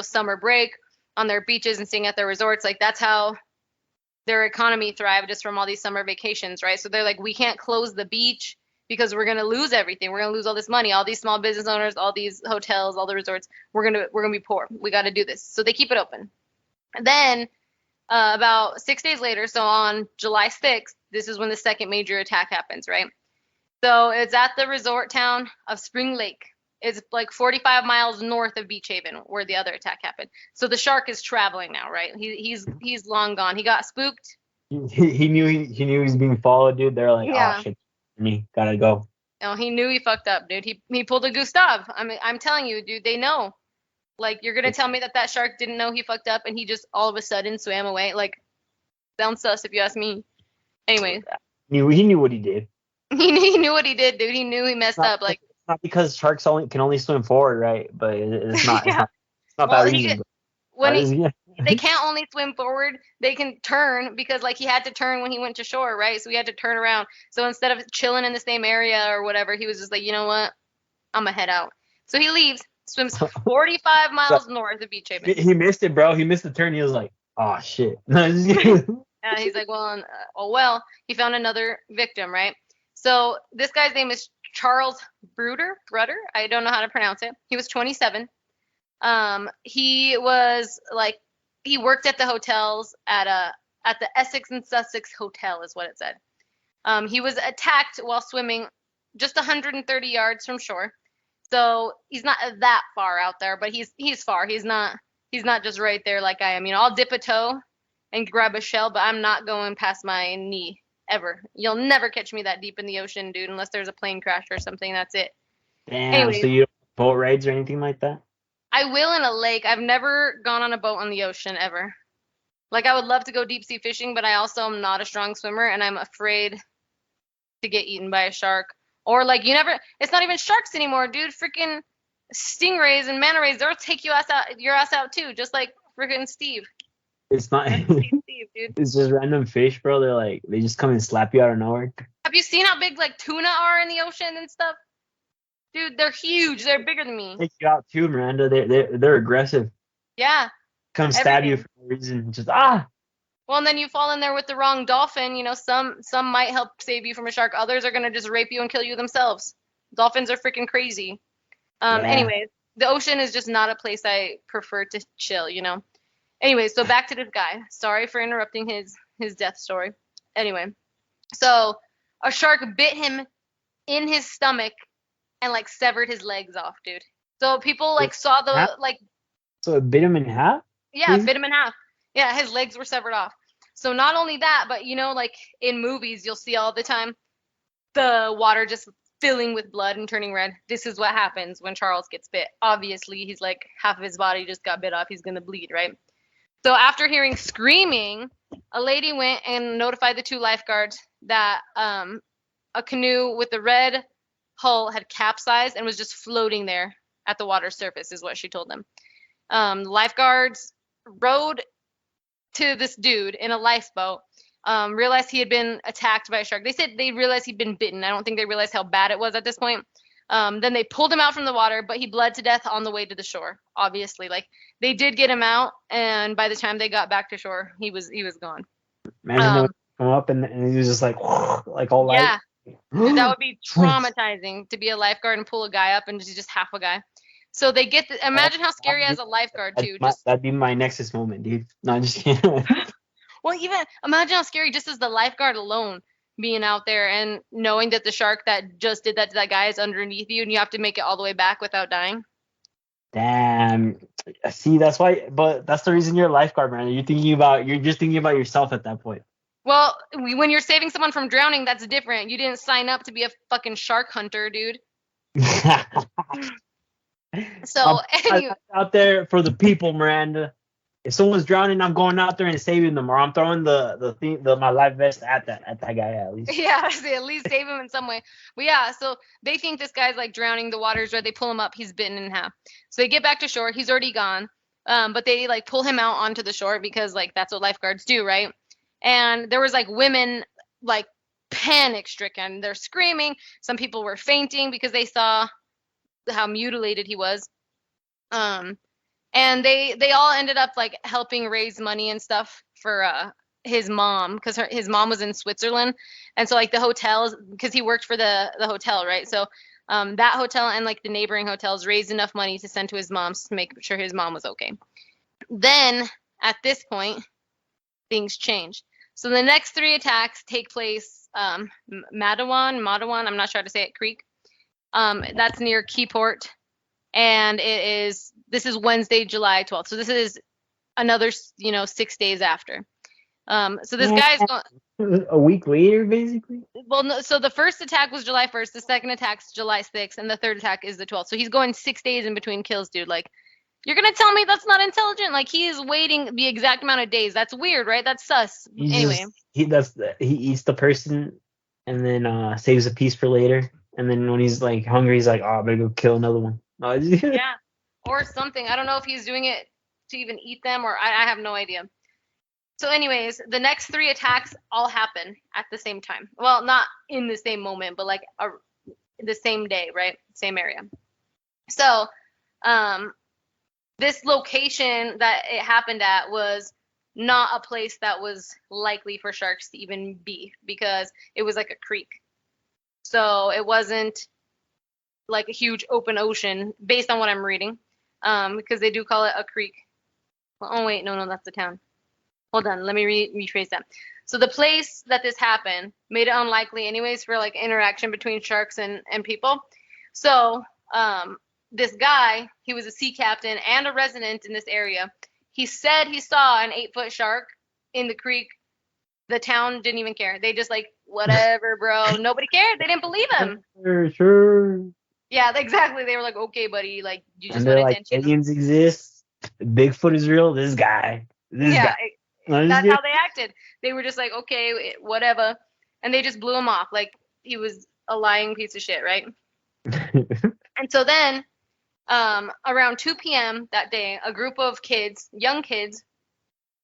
summer break on their beaches and staying at their resorts, like that's how their economy thrived, just from all these summer vacations, right? So they're like, we can't close the beach because we're gonna lose everything. We're gonna lose all this money, all these small business owners, all these hotels, all the resorts. We're gonna be poor. We got to do this. So they keep it open. And then about 6 days later, so on July 6th, this is when the second major attack happens, right? So it's at the resort town of Spring Lake. It's like 45 miles north of Beach Haven, where the other attack happened. So the shark is traveling now, right? He's long gone. He got spooked. He knew he was being followed, dude. They're like, oh shit, me gotta go. No, he knew he fucked up, dude. He pulled a Gustave. I'm telling you, dude. They know. Like, you're gonna tell me that shark didn't know he fucked up and he just all of a sudden swam away? Like, sounds sus if you ask me. Anyways, he knew what he did. He knew what he did, dude. He knew he messed up. Like, it's not because sharks can only swim forward, right? But it's not. Yeah. It's not that reason. They can't only swim forward. They can turn, because like he had to turn when he went to shore, right? So he had to turn around. So instead of chilling in the same area or whatever, he was just like, you know what? I'm gonna head out. So he leaves, swims 45 miles north of Beach Haven. He missed it, bro. He missed the turn. He was like, oh shit. And he's like, well, he found another victim, right? So this guy's name is Charles Bruder. I don't know how to pronounce it. He was 27. He was like, he worked at the hotels at the Essex and Sussex Hotel is what it said. He was attacked while swimming just 130 yards from shore. So he's not that far out there, but he's far. He's not just right there like I am. I'll dip a toe and grab a shell, but I'm not going past my knee. Ever. You'll never catch me that deep in the ocean, dude, unless there's a plane crash or something. That's it. Damn. Anyways, so you don't boat rides or anything like that? I will in a lake. I've never gone on a boat on the ocean ever. Like, I would love to go deep sea fishing, but I also am not a strong swimmer, and I'm afraid to get eaten by a shark. Or like, it's not even sharks anymore, dude. Freaking stingrays and manta rays, they'll take your ass out too, just like freaking Steve. It's not. Steve, dude. It's just random fish, bro. They just come and slap you out of nowhere. Have you seen how big like tuna are in the ocean and stuff? Dude, they're huge. They're bigger than me. Take you out too, Miranda. They're aggressive. Yeah. Come stab you for no reason. Just Well, and then you fall in there with the wrong dolphin. Some might help save you from a shark. Others are gonna just rape you and kill you themselves. Dolphins are freaking crazy. Anyways, the ocean is just not a place I prefer to chill. Anyway, so back to this guy. Sorry for interrupting his death story. Anyway, so a shark bit him in his stomach and like severed his legs off, dude. So people like saw Half? the like So it bit him in half? yeah, Basically? bit him in half. Yeah, his legs were severed off. So not only that, but you know, like in movies, you'll see all the time the water just filling with blood and turning red. This is what happens when Charles gets bit. Obviously, he's like half of his body just got bit off. He's gonna bleed, right? So after hearing screaming, a lady went and notified the two lifeguards that a canoe with the red hull had capsized and was just floating there at the water surface, is what she told them. The lifeguards rowed to this dude in a lifeboat, realized he had been attacked by a shark. They said they realized he'd been bitten. I don't think they realized how bad it was at this point. Then they pulled him out from the water, but he bled to death on the way to the shore. Obviously, like they did get him out, and by the time they got back to shore, he was gone. Imagine they would come up and he was just like all Yeah, light. dude, that would be traumatizing to be a lifeguard and pull a guy up and just half a guy. So they get imagine how scary as a lifeguard too. That'd be my Nexus moment, dude. No, I'm just kidding. Well, even imagine how scary just as the lifeguard alone being out there and knowing that the shark that just did that to that guy is underneath you and you have to make it all the way back without dying. Damn. See, that's why. But that's the reason you're a lifeguard, man. You're just thinking about yourself at that point. Well, when you're saving someone from drowning, that's different. You didn't sign up to be a fucking shark hunter, dude. So I'm out there for the people, Miranda. If someone's drowning, I'm going out there and saving them, or I'm throwing my life vest at that guy at least. Yeah, at least save him in some way. But yeah, so they think this guy's like drowning. The water's red. They pull him up. He's bitten in half. So they get back to shore. He's already gone. But they like pull him out onto the shore because like that's what lifeguards do, right? And there was like women like panic stricken. They're screaming. Some people were fainting because they saw how mutilated he was. And they all ended up like helping raise money and stuff for his mom because his mom was in Switzerland, and so like the hotels, because he worked for the hotel, right? So that hotel and like the neighboring hotels raised enough money to send to his mom's to make sure his mom was okay. Then at this point, things change. So the next three attacks take place Madawan, I'm not sure how to say it, Creek. That's near Keyport, and this is Wednesday, July 12th. So this is another 6 days after. So this guy's going a week later, basically. Well, no, so the first attack was July 1st, the second attack's July 6th, and the third attack is the 12th. So he's going 6 days in between kills, dude. Like, you're gonna tell me that's not intelligent? Like, he is waiting the exact amount of days. That's weird, right? That's sus. Anyway, he eats the person and then saves a piece for later. And then when he's like hungry, he's like, "Oh, I better go kill another one." Yeah, or something. I don't know if he's doing it to even eat them, or I have no idea. So anyways, the next three attacks all happen at the same time. Well, not in the same moment, but like the same day, right? Same area. So this location that it happened at was not a place that was likely for sharks to even be because it was like a creek. So it wasn't like a huge open ocean based on what I'm reading, because they do call it a creek. Well, oh wait, no, that's the town. Hold on, let me rephrase that. So the place that this happened made it unlikely anyways for like interaction between sharks and people. So this guy, he was a sea captain and a resident in this area. He said he saw an 8-foot shark in the creek. The town didn't even care. They just like, whatever, bro. Nobody cared. They didn't believe him. Sure. Yeah, exactly. They were like, okay, buddy, like you just And want they're like, attention. aliens exist. Bigfoot is real. This guy. That's how they acted. They were just like, okay, whatever, and they just blew him off like he was a lying piece of shit, right? And so then, around 2 p.m. that day, a group of kids, young kids,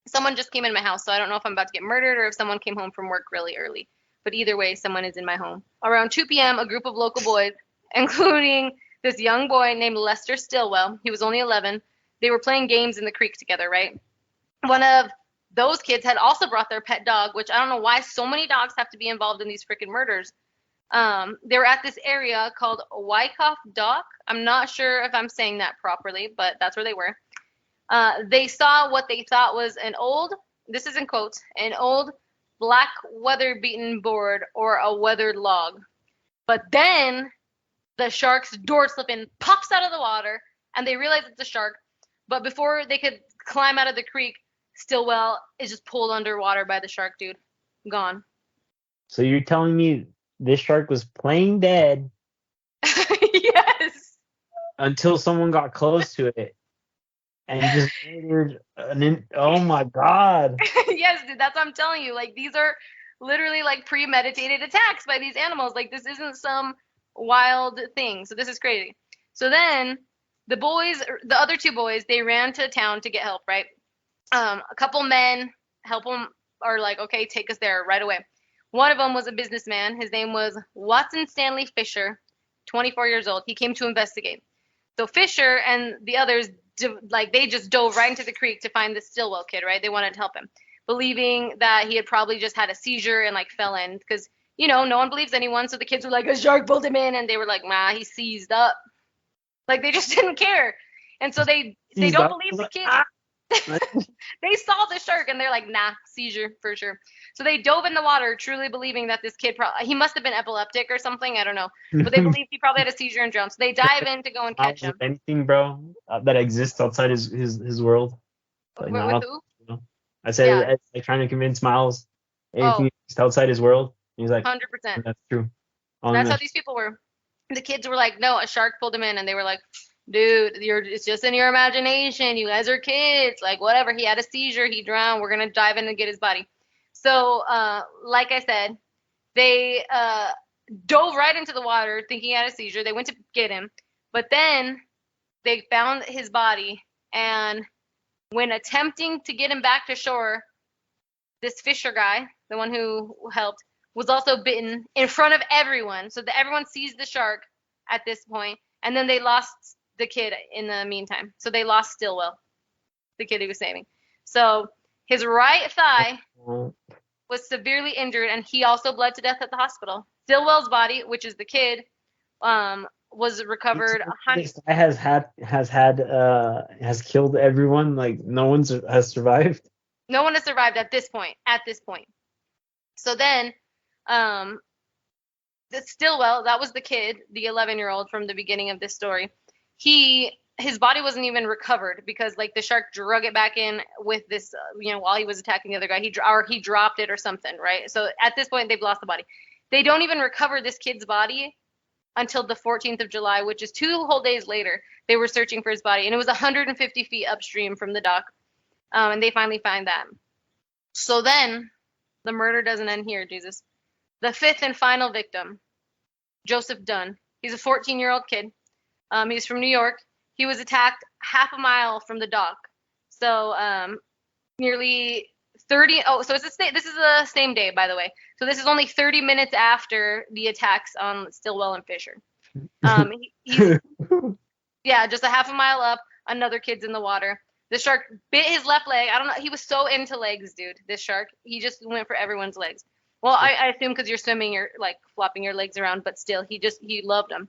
someone just came in my house, so I don't know if I'm about to get murdered or if someone came home from work really early. But either way, someone is in my home. Around 2 p.m., a group of local boys, including this young boy named Lester Stillwell, he was only 11, they were playing games in the creek together, right? One of those kids had also brought their pet dog, which I don't know why so many dogs have to be involved in these freaking murders. They were at this area called Wyckoff Dock. I'm not sure if I'm saying that properly, but that's where they were. They saw what they thought was this is in quotes, an old black weather-beaten board or a weathered log. But then the shark's doorslip in pops out of the water, and they realize it's a shark. But before they could climb out of the creek, Stillwell is just pulled underwater by the shark, dude. Gone. So you're telling me this shark was playing dead Yes. until someone got close to it and just murdered oh my god. Yes, dude, that's what I'm telling you. Like, these are literally like premeditated attacks by these animals. Like, this isn't some wild thing. So this is crazy. So then the other two boys, they ran to town to get help, right? A couple men help them, are like, okay, take us there right away. One of them was a businessman. His name was Watson Stanley Fisher, 24 years old. He came to investigate. So Fisher and the others, they just dove right into the creek to find the Stillwell kid, right? They wanted to help him, believing that he had probably just had a seizure and like fell in, because no one believes anyone. So the kids were like, a shark pulled him in, and they were like, nah, he seized up. Like, they just didn't care, and so they don't believe the kid. They saw the shark and they're like, nah, seizure for sure. So they dove in the water, truly believing that this kid he must have been epileptic or something. I don't know, but they believed he probably had a seizure and drowned. So they dive in to go and catch him. Anything, bro, that exists outside his world. Like, With who? I said it's like trying to convince Miles anything outside his world. He's like, 100%. That's true. That's how these people were. The kids were like, no, a shark pulled him in, and they were like, dude, it's just in your imagination. You guys are kids. Like, whatever. He had a seizure. He drowned. We're gonna dive in and get his body. So, like I said, they dove right into the water, thinking he had a seizure. They went to get him, but then they found his body, and when attempting to get him back to shore, this Fisher guy, the one who helped, was also bitten in front of everyone. So that everyone sees the shark at this point, and then they lost the kid in the meantime. So they lost Stillwell, the kid he was saving. So his right thigh was severely injured, and he also bled to death at the hospital. Stillwell's body, which is the kid, was recovered. This guy has killed everyone. Like, no one has survived. No one has survived at this point. So then, the Stillwell, that was the kid, the 11-year-old from the beginning of this story. His body wasn't even recovered because like the shark drug it back in with this, while he was attacking the other guy. He dropped it or something, right? So at this point, they've lost the body. They don't even recover this kid's body until the 14th of July, which is 2 whole days later. They were searching for his body, and it was 150 feet upstream from the dock, and they finally find that. So then, the murder doesn't end here, Jesus. The 5th and final victim, Joseph Dunn. He's a 14-year-old kid. He's from New York. He was attacked half a mile from the dock. So nearly 30. Oh, so this is the same day, by the way. So this is only 30 minutes after the attacks on Stillwell and Fisher. Just a half a mile up. Another kid's in the water. The shark bit his left leg. I don't know. He was so into legs, dude. This shark. He just went for everyone's legs. Well, I assume because you're swimming, you're like flopping your legs around, but still, he loved them.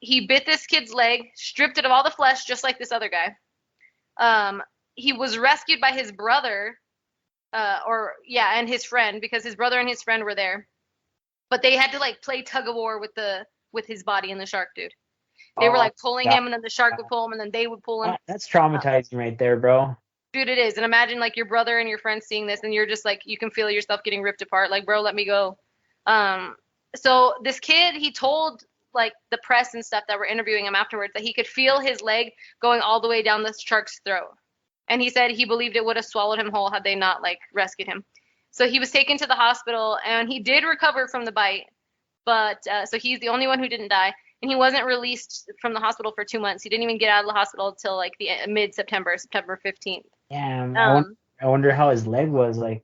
He bit this kid's leg, stripped it of all the flesh, just like this other guy. He was rescued by his brother, and his friend, because his brother and his friend were there. But they had to like play tug of war with his body and the shark, dude. They were like pulling him, and then the shark would pull him, and then they would pull him. That's traumatizing right there, bro. Dude, it is. And imagine like your brother and your friend seeing this, and you're just like, you can feel yourself getting ripped apart. Like, bro, let me go. So this kid, he told like the press and stuff that were interviewing him afterwards that he could feel his leg going all the way down the shark's throat. And he said he believed it would have swallowed him whole had they not like rescued him. So he was taken to the hospital, and he did recover from the bite. But so he's the only one who didn't die. And he wasn't released from the hospital for 2 months. He didn't even get out of the hospital until like the mid-September, September 15th. Yeah, I wonder how his leg was like.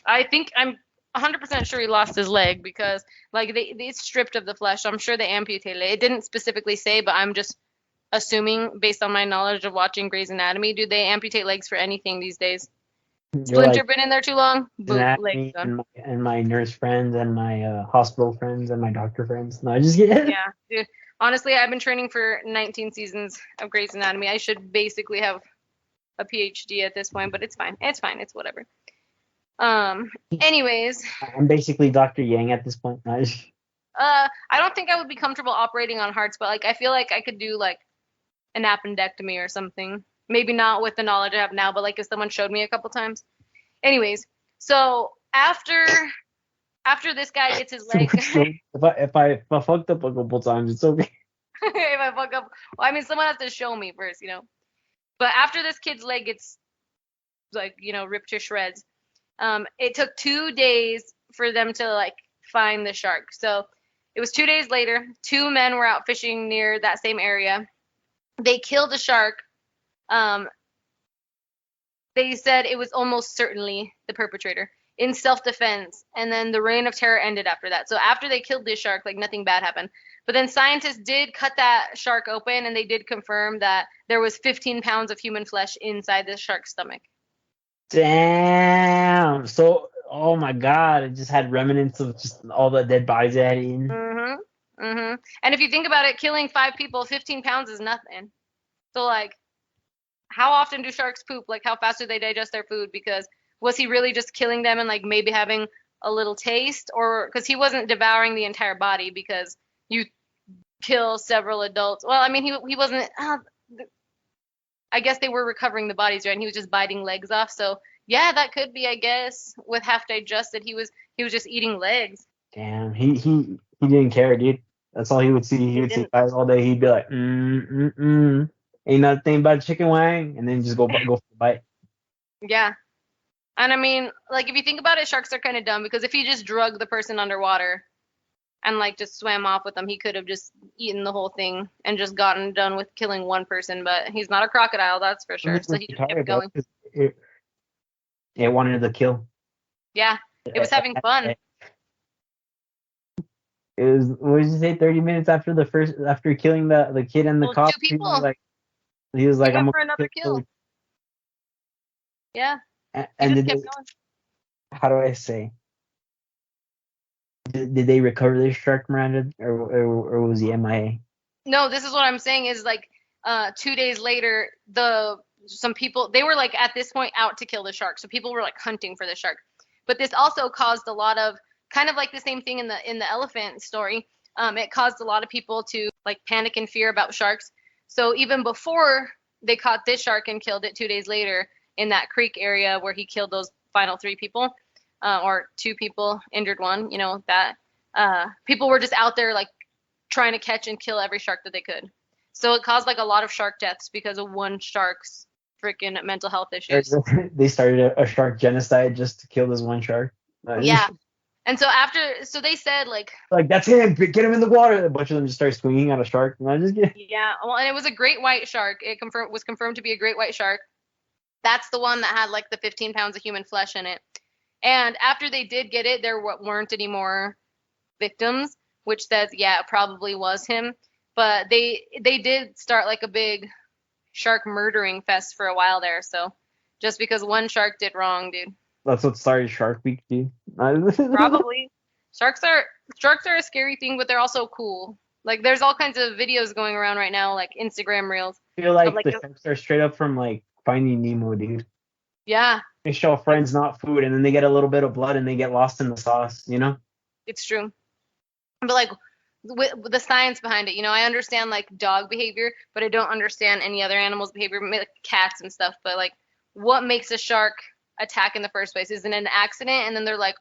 I think I'm 100% sure he lost his leg because like they stripped of the flesh. I'm sure they amputated it. It didn't specifically say, but I'm just assuming based on my knowledge of watching Grey's Anatomy, do they amputate legs for anything these days? Splinter been in there too long? Boom, legs done. And my nurse friends and my hospital friends and my doctor friends. No, I just get it. Yeah, dude. Honestly, I've been training for 19 seasons of Grey's Anatomy. I should basically have a PhD at this point, but it's fine. It's fine. It's whatever. Anyways. I'm basically Dr. Yang at this point. I don't think I would be comfortable operating on hearts, but like I feel like I could do like an appendectomy or something. Maybe not with the knowledge I have now, but like if someone showed me a couple times. Anyways, so after this guy gets his leg, If I fucked up a couple times, it's okay. if I fuck up, well, I mean, someone has to show me first, you know. But after this kid's leg gets like, you know, ripped to shreds, it took 2 days for them to like find the shark. So it was 2 days later. Two men were out fishing near that same area. They killed the shark. They said it was almost certainly the perpetrator in self-defense, and then the reign of terror ended after that. So after they killed this shark, like nothing bad happened. But then scientists did cut that shark open, and they did confirm that there was 15 pounds of human flesh inside the shark's stomach. Damn. So, oh my God, it just had remnants of just all the dead bodies it had eaten. And if you think about it, killing 5 people, 15 pounds is nothing. So like, how often do sharks poop? Like, how fast do they digest their food? Because was he really just killing them and like maybe having a little taste, or because he wasn't devouring the entire body? Because you kill several adults. Well, I mean, he wasn't. I guess they were recovering the bodies, right? And he was just biting legs off. So yeah, that could be, I guess, with half digested. He was just eating legs. Damn, he didn't care, dude. That's all he would see. He would see guys all day. He'd be like, ain't nothing but a chicken wing, and then just go for the bite. Yeah. And I mean, like, if you think about it, sharks are kind of dumb, because if he just drugged the person underwater and like just swam off with them, he could have just eaten the whole thing and just gotten done with killing one person. But he's not a crocodile, that's for sure. So he just kept going. It wanted to kill. Yeah, it was having fun. It was, what did you say, 30 minutes after killing the kid and the cop? 2 people. He was like, I'm I'm for another kill. Yeah. And did kept going. How do I say? Did they recover the shark, Miranda, or was he MIA? No, this is what I'm saying is like 2 days later, some people, they were like at this point out to kill the shark. So people were like hunting for the shark. But this also caused a lot of kind of like the same thing in the elephant story. It caused a lot of people to like panic and fear about sharks. So even before they caught this shark and killed it 2 days later in that creek area where he killed those final 3 people, or 2 people, injured 1, you know, that people were just out there like trying to catch and kill every shark that they could. So it caused like a lot of shark deaths because of one shark's freaking mental health issues. They started a shark genocide just to kill this one shark. Yeah. And so so they said like that's him, get him in the water. A bunch of them just started swinging at a shark. And I just get... Yeah, well, and it was a great white shark. It was confirmed to be a great white shark. That's the one that had like the 15 pounds of human flesh in it. And after they did get it, there weren't any more victims, which says, yeah, it probably was him. But they did start like a big shark murdering fest for a while there. So just because one shark did wrong, dude. That's what started Shark Week, dude. Probably. Sharks are a scary thing, but they're also cool. Like, there's all kinds of videos going around right now, like Instagram reels. I feel like the sharks are straight up from like Finding Nemo, dude. Yeah. They show friends, not food, and then they get a little bit of blood and they get lost in the sauce, you know? It's true. But like with the science behind it, you know, I understand like dog behavior, but I don't understand any other animal's behavior, like cats and stuff. But like, what makes a shark attack in the first place? Is it an accident and then they're like,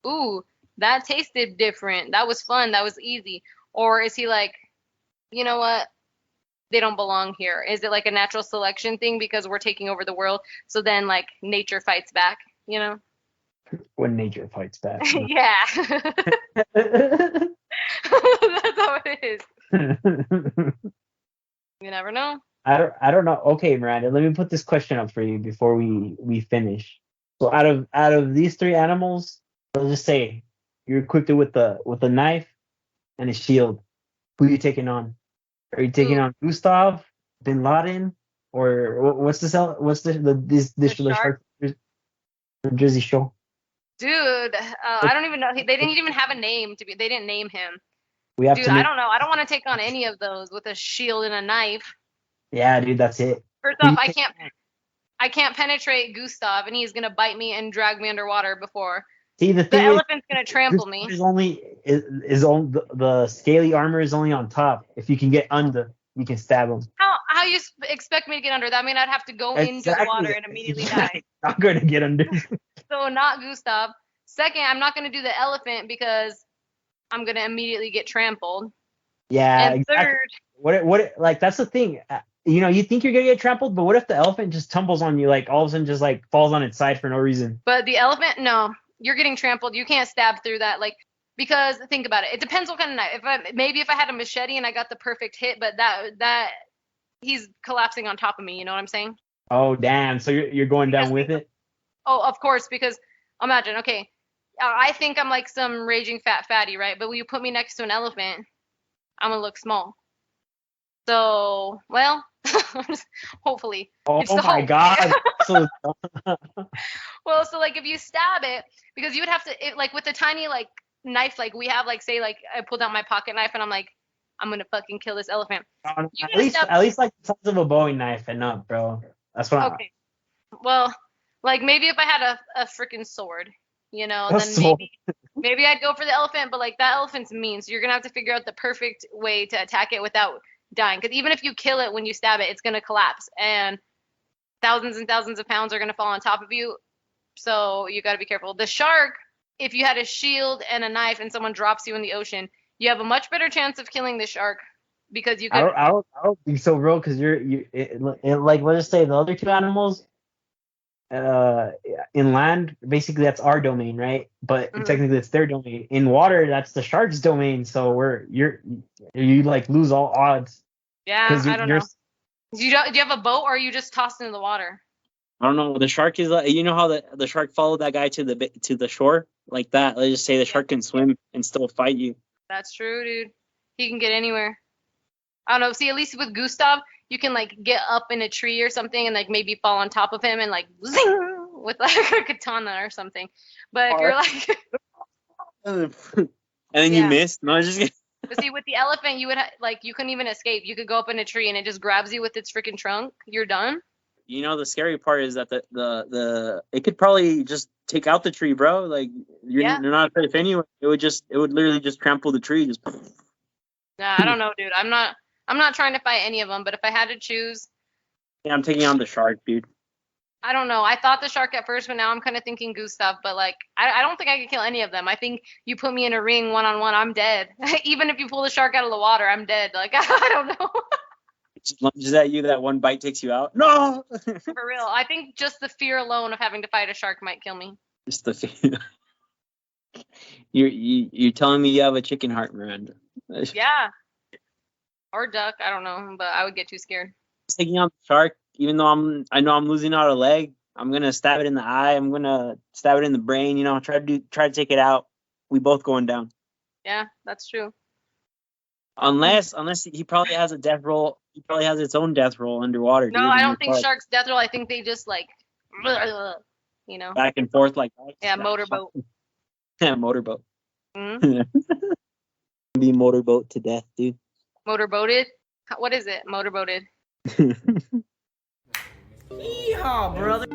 ooh, that tasted different, that was fun, that was easy? Or is he like, you know what, they don't belong here? Is it like a natural selection thing because we're taking over the world, so then like nature fights back, you know? When nature fights back. Yeah. That's how it is. You never know. I don't know. Okay, Miranda, let me put this question up for you before we finish. So out of these 3 animals, let's just say you're equipped with a knife and a shield. Who are you taking on? Are you taking on Gustave, Bin Laden, or what's the shark from Jersey Shore? Dude, I don't even know. They didn't even have a name they didn't name him. I don't know. I don't want to take on any of those with a shield and a knife. Yeah, dude, that's it. First off, I can't penetrate Gustave, and he's gonna bite me and drag me underwater before. See, the elephant's gonna trample me. is on the scaly armor is only on top. If you can get under, you can stab him. How you expect me to get under? That mean I'd have to go into the water and immediately die. Not going to get under. So not Gustav. Second, I'm not going to do the elephant because I'm going to immediately get trampled. Yeah, and exactly. Third, what like that's the thing. You think you're gonna get trampled, but what if the elephant just tumbles on you, like all of a sudden just like falls on its side for no reason? but the elephant, no, you're getting trampled. You can't stab through that, like because think about it. It depends what kind of knife. If I had a machete and I got the perfect hit, but that he's collapsing on top of me. You know what I'm saying? Oh damn! So you're going down with it? Oh, of course, because imagine, okay, I think I'm like some raging fatty, right? But when you put me next to an elephant, I'm gonna look small. So, well, hopefully. Oh It's the my hope. god! So Well, so like if you stab it, because you would have to, like with a tiny like knife, like we have, like say like I pulled out my pocket knife and I'm like, I'm gonna fucking kill this elephant. You gotta stab. at least like the size of a Bowie knife and up, bro. That's what Okay. Well, like maybe if I had a freaking sword, then sword. maybe I'd go for the elephant, but like that elephant's mean, so you're gonna have to figure out the perfect way to attack it without dying. Because even if you kill it when you stab it, it's gonna collapse, and thousands and thousands of pounds are gonna fall on top of you. So you gotta be careful. The shark, if you had a shield and a knife and someone drops you in the ocean, you have a much better chance of killing the shark because you could. I don't think so, bro. Because like let's just say the other two animals, inland, basically that's our domain, right? But technically it's their domain. In water, that's the shark's domain. So you like lose all odds. Yeah, I don't know. Do you have a boat, or are you just tossed into the water? I don't know. The shark is like, how the shark followed that guy to the shore like that. Let's just say the shark can swim and still fight you. That's true, dude. He can get anywhere. I don't know. See, at least with Gustav, you can like get up in a tree or something and like maybe fall on top of him and like zing with like a katana or something. But if you're like, and then you miss. No, it's just. But see, with the elephant, you would you couldn't even escape. You could go up in a tree and it just grabs you with its freaking trunk. You're done. The scary part is that the it could probably just take out the tree, bro. Like you're not safe anyway. It would literally just trample the tree. Just. Nah, I don't know, dude. I'm not trying to fight any of them, but if I had to choose, yeah, I'm taking on the shark, dude. I don't know. I thought the shark at first, but now I'm kind of thinking Gustav. But like, I don't think I could kill any of them. I think you put me in a ring 1-on-1, I'm dead. Even if you pull the shark out of the water, I'm dead. Like I don't know. It just lunges at you. That one bite takes you out. No. For real, I think just the fear alone of having to fight a shark might kill me. Just the fear. You're telling me you have a chicken heart, Miranda? Yeah. Or duck, I don't know, but I would get too scared. Taking on the shark, even though I know I'm losing out a leg, I'm gonna stab it in the eye. I'm gonna stab it in the brain. Try to take it out. We both going down. Yeah, that's true. Unless he probably has a death roll. He probably has its own death roll underwater. No, I don't think sharks' death roll. I think they just like, back and forth like that. Yeah, motorboat. Yeah, motorboat. Mm-hmm. Be motorboat to death, dude. Motorboated? What is it? Motorboated. Yeehaw, brother.